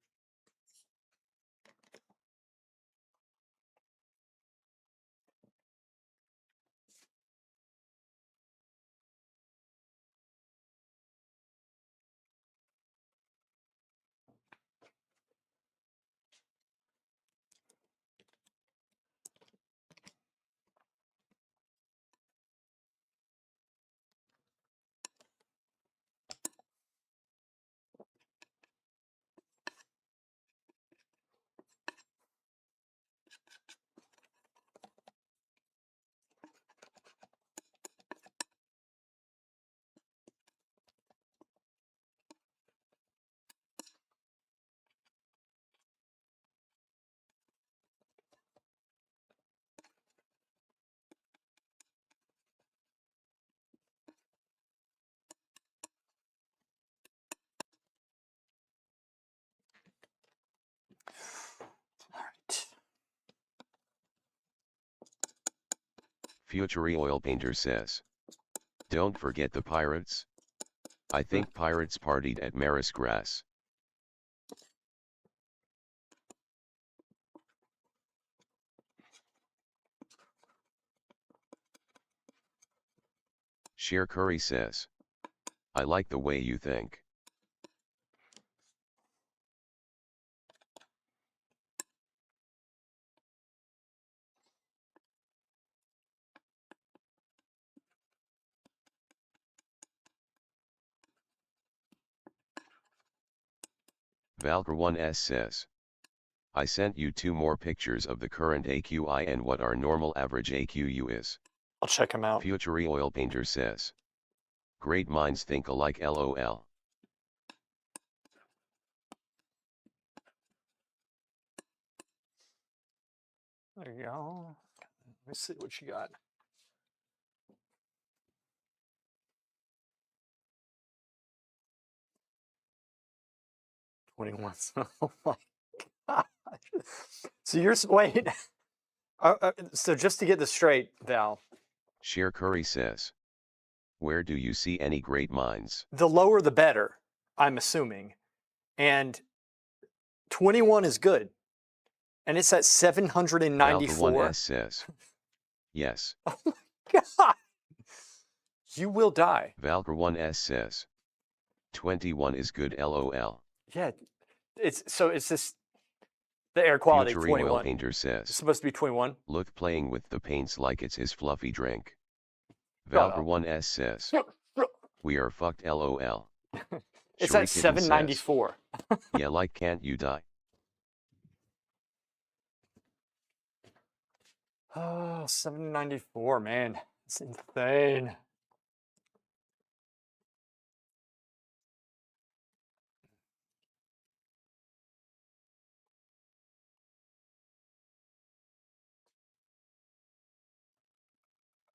All right. Future Oil Painter says. Don't forget the pirates. I think pirates partied at Maris Grass. Cher Curry says. I like the way you think. Valker1S says. I sent you 2 more pictures of the current AQI and what our normal average AQU is. I'll check him out. Future Oil Painter says. Great minds think alike lol. There you go. Let me see what you got. $21. Oh my gosh. So you're wait. So just to get this straight, Val, Share Curry says. Where do you see any great minds? the lower the better, I'm assuming. And 21 is good. And it's at 794. Valker1S says. Yes. Oh my God. You will die. Valker1S says. 21 is good LOL. Yeah. It's this the air quality Future 21. Oil Painter It's says. supposed to be 21. Look playing with the paints like it's his fluffy drink. Shut up. Valker1S says. We are fucked LOL. It's at Shurikitten 794. says, yeah, like can't you die? Oh, 794, man. It's insane.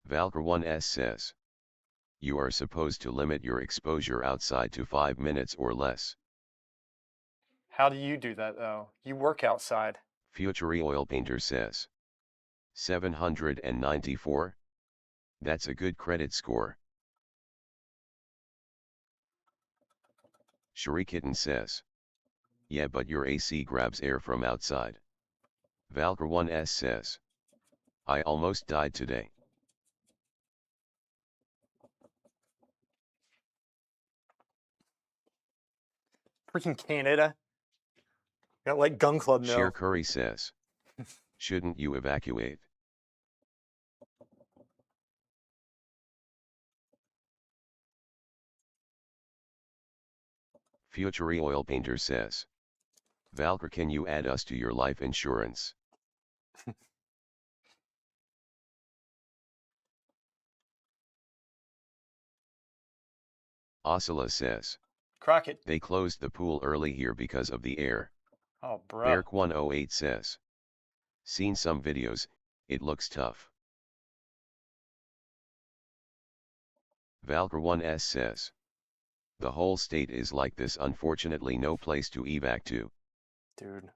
Valker1S says. You are supposed to limit your exposure outside to 5 minutes or less. How do you do that, though? You work outside. Future Oil Painter says. 794? That's a good credit score. Shurikitten says. Yeah, but your AC grabs air from outside. Valker1S says. I almost died today. Freaking Canada. Got like Gun Club know. Share Curry says. Shouldn't you evacuate? Future Oil Painter says. Valker, can you add us to your life insurance? Oscilla says. Crockett. They closed the pool early here because of the air. Oh, bro. Beark108 says. Seen some videos, it looks tough. Valker1S says. The whole state is like this, unfortunately no place to evac to. Dude.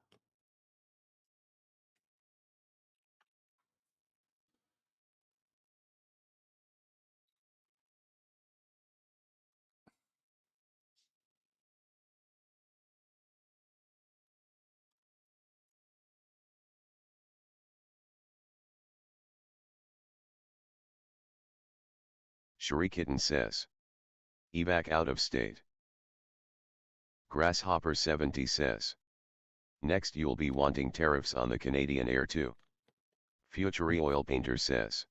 Shurikitten says. Evac out of state. Grasshopper70 says. Next you'll be wanting tariffs on the Canadian air too. Future Oil Painter says.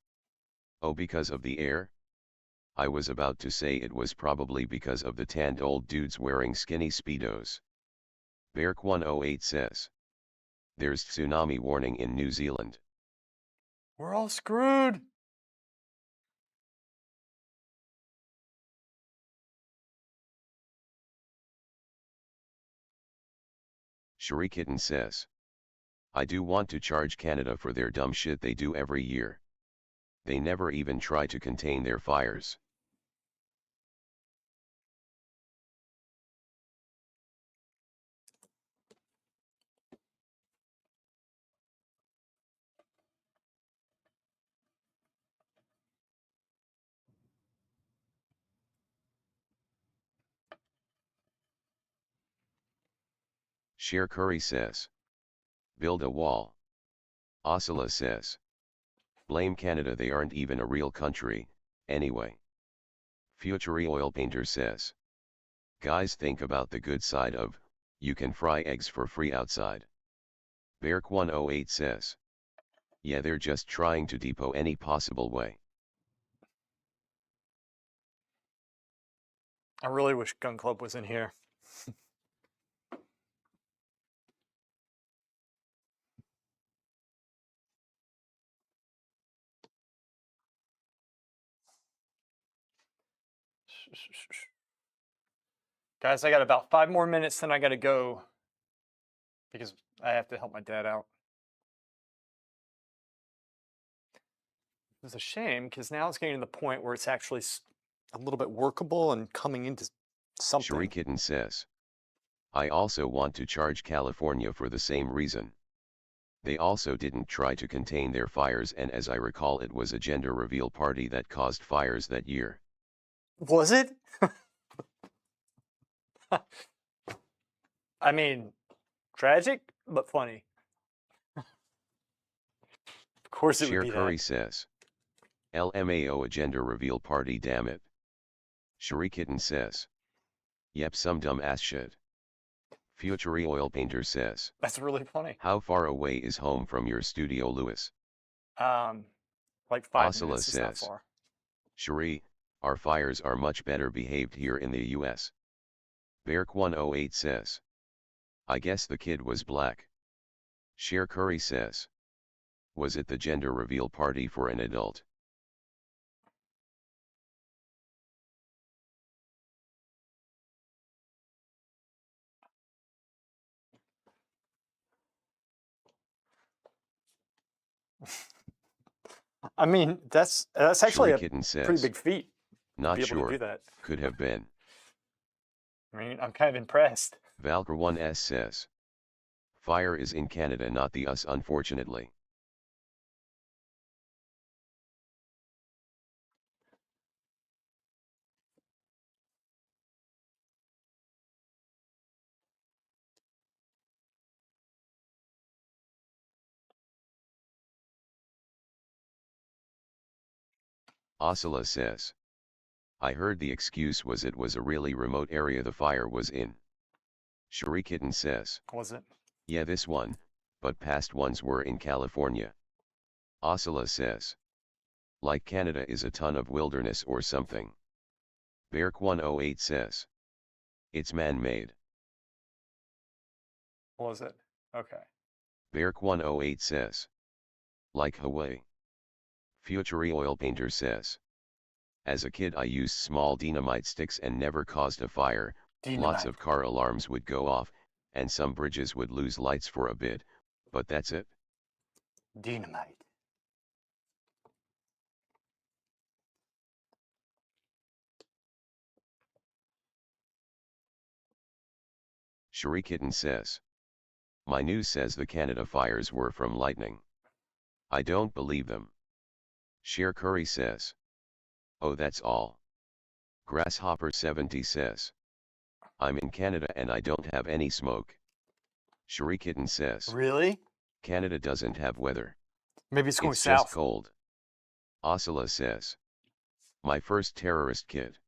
Oh, because of the air? I was about to say it was probably because of the tanned old dudes wearing skinny speedos. Beark108 says. There's tsunami warning in New Zealand. We're all screwed. Shurikitten says. I do want to charge Canada for their dumb shit they do every year. They never even try to contain their fires. Share Curry says. Build a wall. Oscilla says. Blame Canada, they aren't even a real country, anyway. Future Oil Painter says. Guys, think about the good side of, you can fry eggs for free outside. Beark108 says. Yeah, they're just trying to depot any possible way. I really wish Gun Club was in here. Guys, I got about 5 more minutes, then I got to go because I have to help my dad out. It's a shame because now it's getting to the point where it's actually a little bit workable and coming into something. Shrikitten says. I also want to charge California for the same reason. They also didn't try to contain their fires, and as I recall it was a gender reveal party that caused fires that year. Was it? I mean, tragic, but funny. Of course it would Cher be Curry that. says. LMAO, a gender reveal party, damn it. Shrikitten says. Yep, some dumb ass shit. Future Oil Painter says. That's really funny. How far away is home from your studio, Lewis? Like 5 Oscilla minutes is not says. far. Cherie, our fires are much better behaved here in the US. Beark108 says. I guess the kid was black. Cher Curry says. Was it the gender reveal party for an adult? I mean, that's actually a Shrikitten pretty says. big feat to Not be able to sure, do that. could have been. I mean, I'm kind of impressed. Valker1s says. Fire is in Canada, not the US, unfortunately. Oscilla says. I heard the excuse was it was a really remote area the fire was in. Shrikitten says. Was it? Yeah, this one, but past ones were in California. Oscilla says. Like Canada is a ton of wilderness or something. Beark108 says. It's man-made. Was it? Okay. Beark108 says. Like Hawaii. Future Oil Painter says. As a kid I used small dynamite sticks and never caused a fire. Lots Dynamite. of car alarms would go off, and some bridges would lose lights for a bit, but that's it. Dynamite. Shrikitten says. My news says the Canada fires were from lightning. I don't believe them. Cher Curry says. Oh, that's all. Grasshopper 70 says. I'm in Canada and I don't have any smoke. Shrikitten says. Really? Canada doesn't have weather. Maybe it's going It's just south. cold. Oscilla says. My first terrorist kid.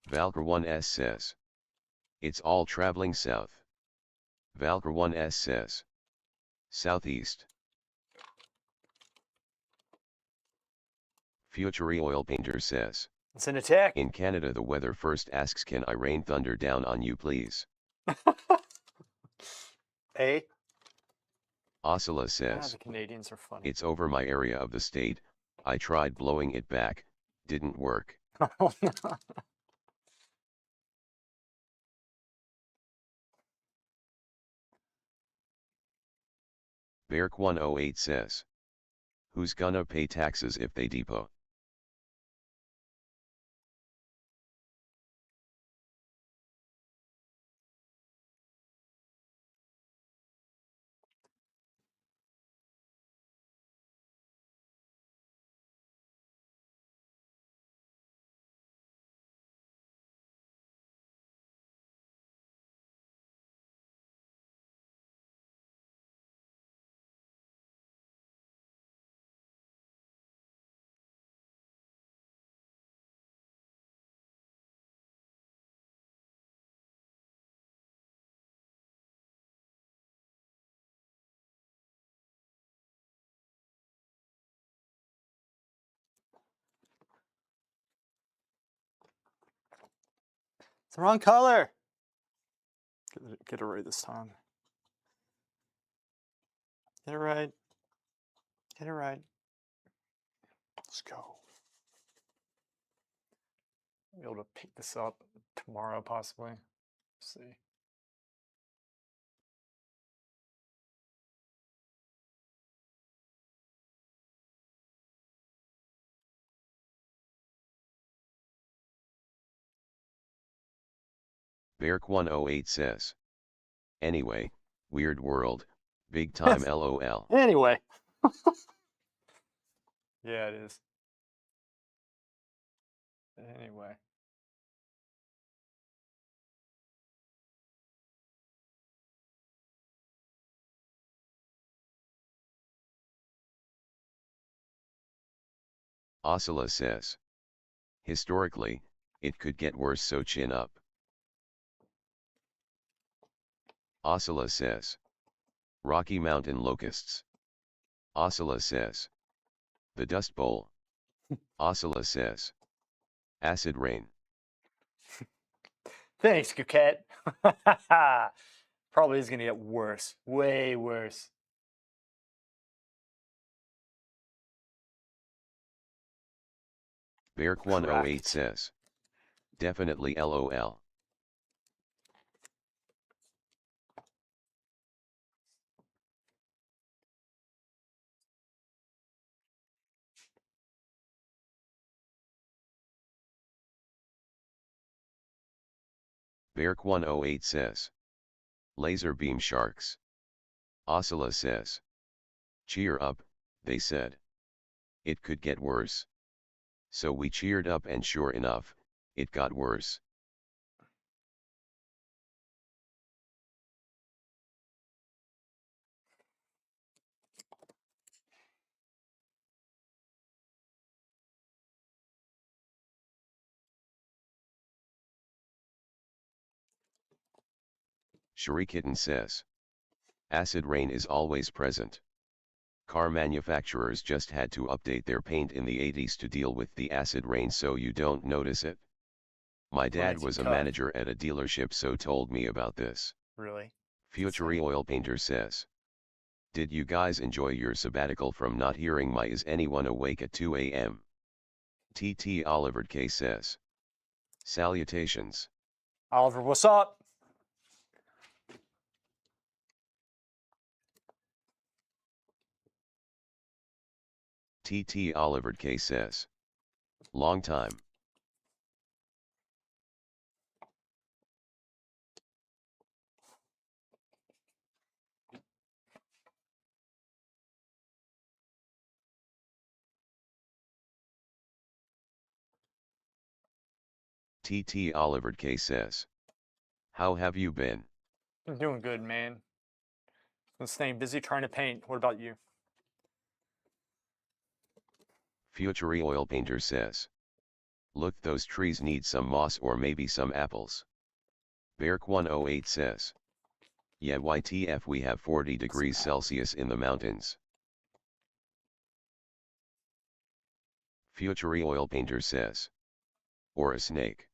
Valker1s says. It's all traveling south. Valker1s says. Southeast. Future Oil Painter says. It's an attack. In Canada the weather first asks, can I rain thunder down on you please? Eh? Oscilla says. The Canadians are funny. It's over my area of the state. I tried blowing it back. Didn't work. Oh, no. Beark108 says. Who's gonna pay taxes if they depot? The wrong color. Get it right this time. Get it right. Get it right. Let's go. I'll be able to pick this up tomorrow, possibly. Let's see. Beark108 says. Anyway, weird world, big time LOL. Anyway. Yeah, it is. Anyway. Oscilla says. Historically, it could get worse, so chin up. Oscilla says. Rocky Mountain locusts. Oscilla says. The Dust Bowl. Oscilla says. Acid rain. Thanks, Guidetti. Probably is going to get worse. Way worse. Beark108 says. Definitely LOL. Beark108 says. Laser beam sharks. Oscilla says. Cheer up, they said. It could get worse. So we cheered up, and sure enough, it got worse. Shrikitten says. Acid rain is always present. Car manufacturers just had to update their paint in the 80s to deal with the acid rain, so you don't notice it. My dad was a manager at a dealership, so told me about this. Really? Future Oil Painter says. Did you guys enjoy your sabbatical from not hearing my Is Anyone Awake at 2 a.m.? TT Oliver K says. Salutations. Oliver, what's up? TT Oliver K says. Long time. TT Oliver K says. How have you been? I'm doing good, man. I'm staying busy trying to paint. What about you? Future Oil Painter says. Look, those trees need some moss or maybe some apples. Beark108 says. Yeah, YTF, we have 40 degrees Celsius in the mountains. Future Oil Painter says. Or a snake.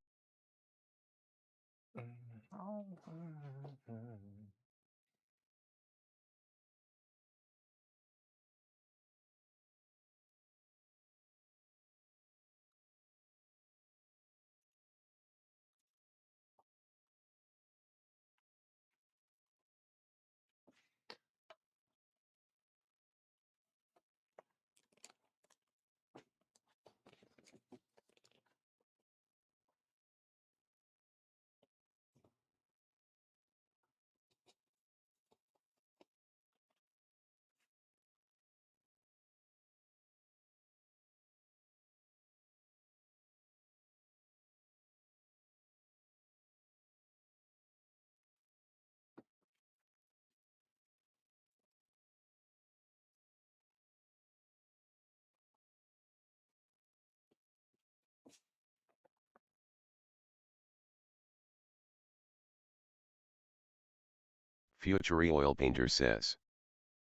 Future Oil Painter says.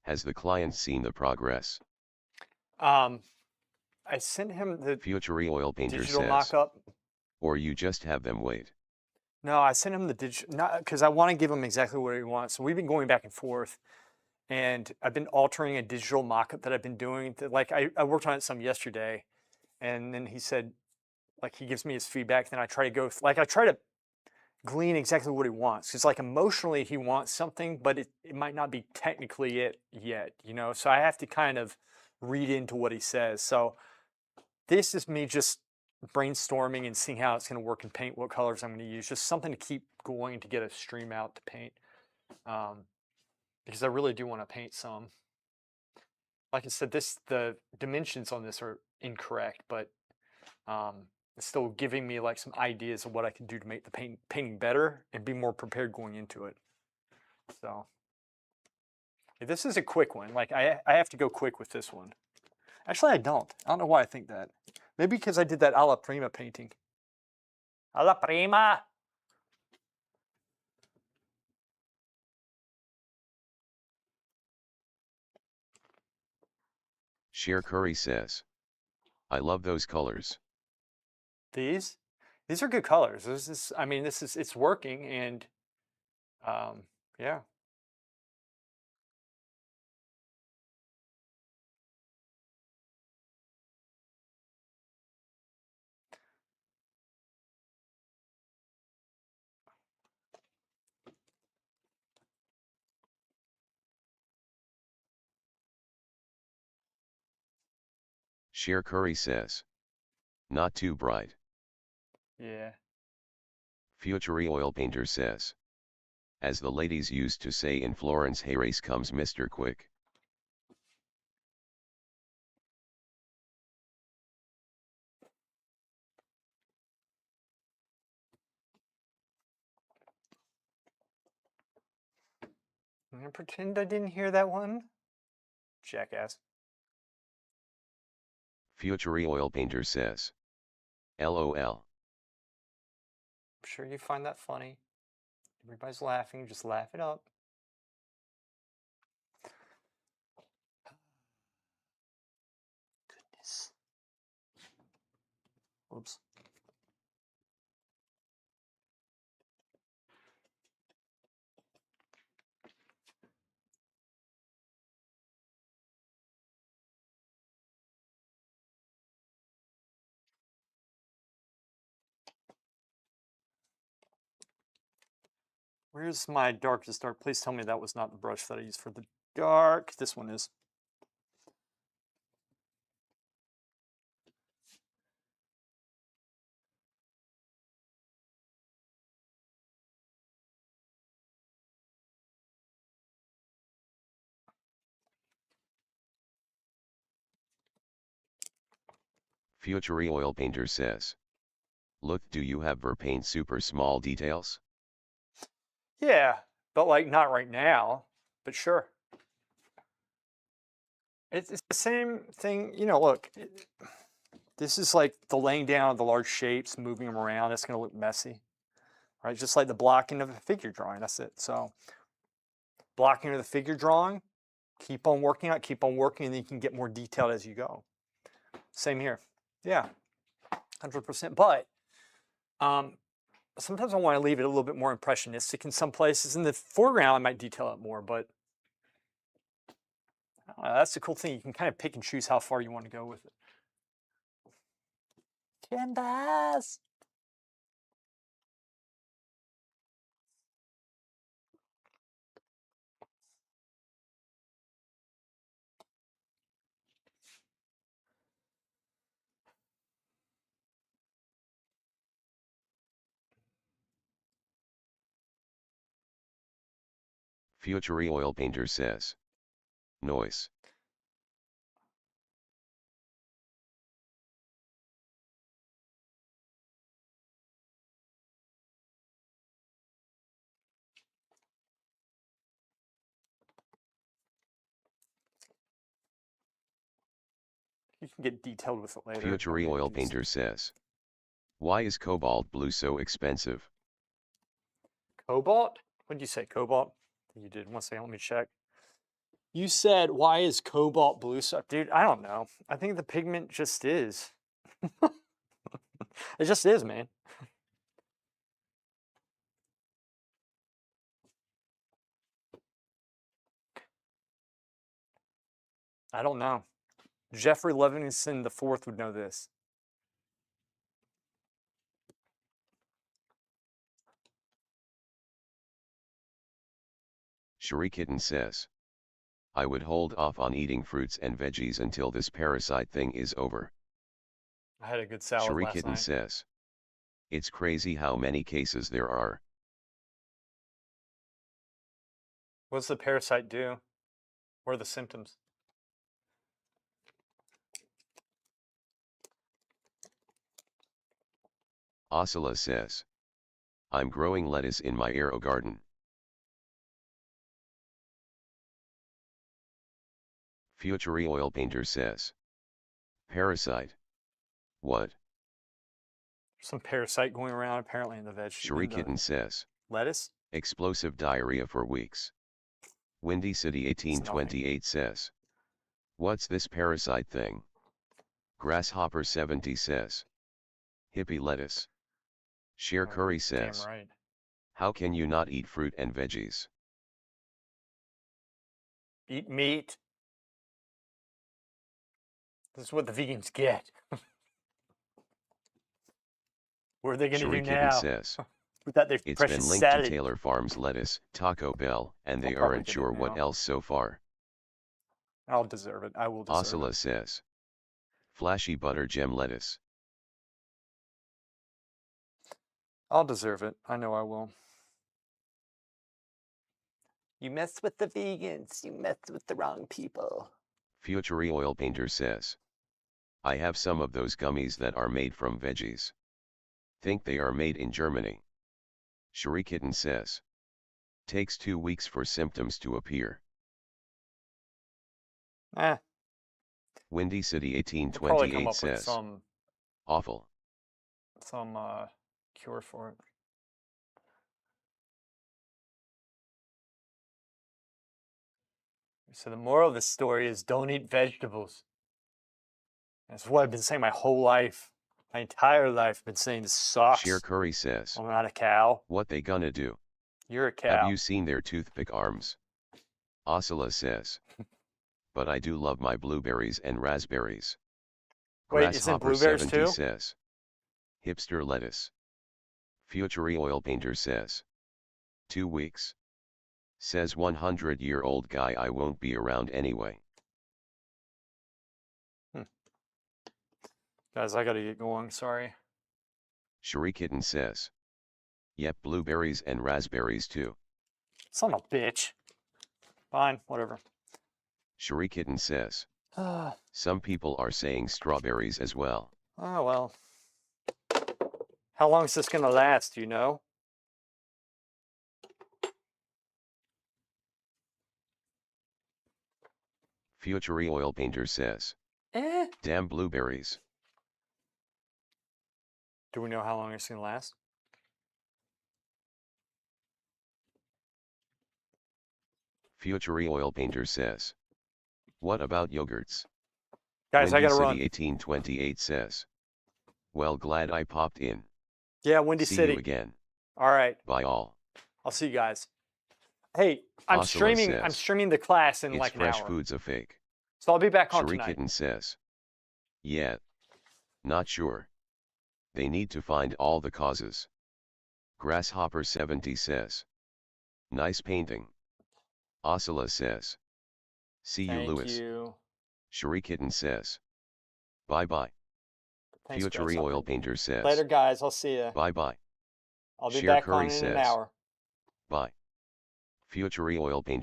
Has the client seen the progress? I sent him the Future Oil Painter digital says. mock-up. Or you just have them wait. No, I sent him the digital, not because I want to give him exactly what he wants. So we've been going back and forth, and I've been altering a digital mock-up that I've been doing. Like I worked on it some yesterday, and then he said, like he gives me his feedback. Then I try to I try to glean exactly what he wants. Because like emotionally he wants something, but it might not be technically it yet, you know? So I have to kind of read into what he says. So this is me just brainstorming and seeing how it's going to work in paint, what colors I'm going to use, just something to keep going to get a stream out to paint. Because I really do want to paint some. Like I said, the dimensions on this are incorrect, but it's still giving me like some ideas of what I can do to make the painting better and be more prepared going into it. So this is a quick one. Like I have to go quick with this one. Actually, I don't. I don't know why I think that. Maybe because I did that alla prima painting. Alla prima. Sheer Curry says, I love those colors. These are good colors. I mean, it's working, and yeah. Sheer Curry says, not too bright. Yeah. Future Oil Painter says, as the ladies used to say in Florence, hey race comes Mr. Quick. I'm gonna pretend I didn't hear that one. Jackass. Future Oil Painter says, LOL. I'm sure you find that funny. Everybody's laughing. Just laugh it up. Goodness. Whoops. Where's my darkest dark? Please tell me that was not the brush that I used for the dark. This one is. Future Oil Painter says, look, do you have Verpaint super small details? Yeah, but like not right now, but sure. It's the same thing, you know, look, this is like the laying down of the large shapes, moving them around. It's going to look messy, right? Just like the blocking of a figure drawing. That's it. So blocking of the figure drawing, keep on working on it, keep on working, and then you can get more detailed as you go. Same here. Yeah, 100%. But sometimes I want to leave it a little bit more impressionistic in some places. In the foreground, I might detail it more, but I don't know, that's the cool thing. You can kind of pick and choose how far you want to go with it. Canvas. Future Oil Painter says, noise. You can get detailed with it later. Future Oil Painter says, why is cobalt blue so expensive? Cobalt? What did you say, cobalt? You did. One second, let me check. You said, why is cobalt blue so... Dude, I don't know. I think the pigment just is. It just is, man. I don't know. Jeffrey Livingston IV would know this. Shurikitten says, I would hold off on eating fruits and veggies until this parasite thing is over. I had a good salad last Shurikitten night. says, it's crazy how many cases there are. What does the parasite do? What are the symptoms? Oscilla says, I'm growing lettuce in my aero garden. Future Oil Painter says, parasite. What? Some parasite going around apparently in the Shurikitten says, lettuce. explosive diarrhea for weeks. Windy City 1828 says, what's this parasite thing? Grasshopper 70 says, hippie lettuce. Sheer Curry says, Damn right. how can you not eat fruit and veggies? Eat meat. This is what the vegans get. What are they going to do Shurikitten now? says, Without their it's precious been linked salad. to Taylor Farms lettuce, Taco Bell, and they I'll probably aren't get it sure what now. else so far. I'll deserve it. I will deserve Oscilla it. says, flashy butter gem lettuce. I'll deserve it. I know I will. You mess with the vegans. You mess with the wrong people. Future Oil Painter says, I have some of those gummies that are made from veggies. Think they are made in Germany. Shurikitten says, takes 2 weeks for symptoms to appear. Windy City We'll probably come 1828 up with says, some awful. Cure for it. So the moral of the story is don't eat vegetables. That's what I've been saying my whole life. My entire life I've been saying this sucks. Sheer Curry says, I'm not a cow. what they gonna do? You're a cow. Have you seen their toothpick arms? Oscilla says, but I do love my blueberries and raspberries. Wait, isn't Grasshopper blueberries 70 too? says, hipster lettuce. Future Oil Painter says, 2 weeks. Says 100-year-old guy I won't be around anyway. Guys, I gotta get going, sorry. Shurikitten says, yep, blueberries and raspberries too. Son of a bitch. Fine, whatever. Shurikitten says, Oh, some people are saying strawberries as well. well. How long is this gonna last, do you know? Future Oil Painter says, damn blueberries. Do we know how long it's gonna last? Future Oil Painter says, what about yogurts? Guys, Windy I gotta City run. 1828 says, well, glad I popped in. Yeah, Windy See City. you again. All right. Bye all. I'll see you guys. Hey, I'm Oscilla streaming says, the class in it's like an fresh hour. food's a fake. So I'll be back on tonight. Shurikitten says, yeah. Not sure. They need to find all the causes. Grasshopper 70 says, nice painting. Oscilla says, see you, Lewis. Thank you. Shurikitten says, bye bye. Thanks, Future guys. Oil Painter says, Later, guys. I'll see you. bye bye. I'll be Sheer back Curry on in says, an hour. bye. Future Oil Painter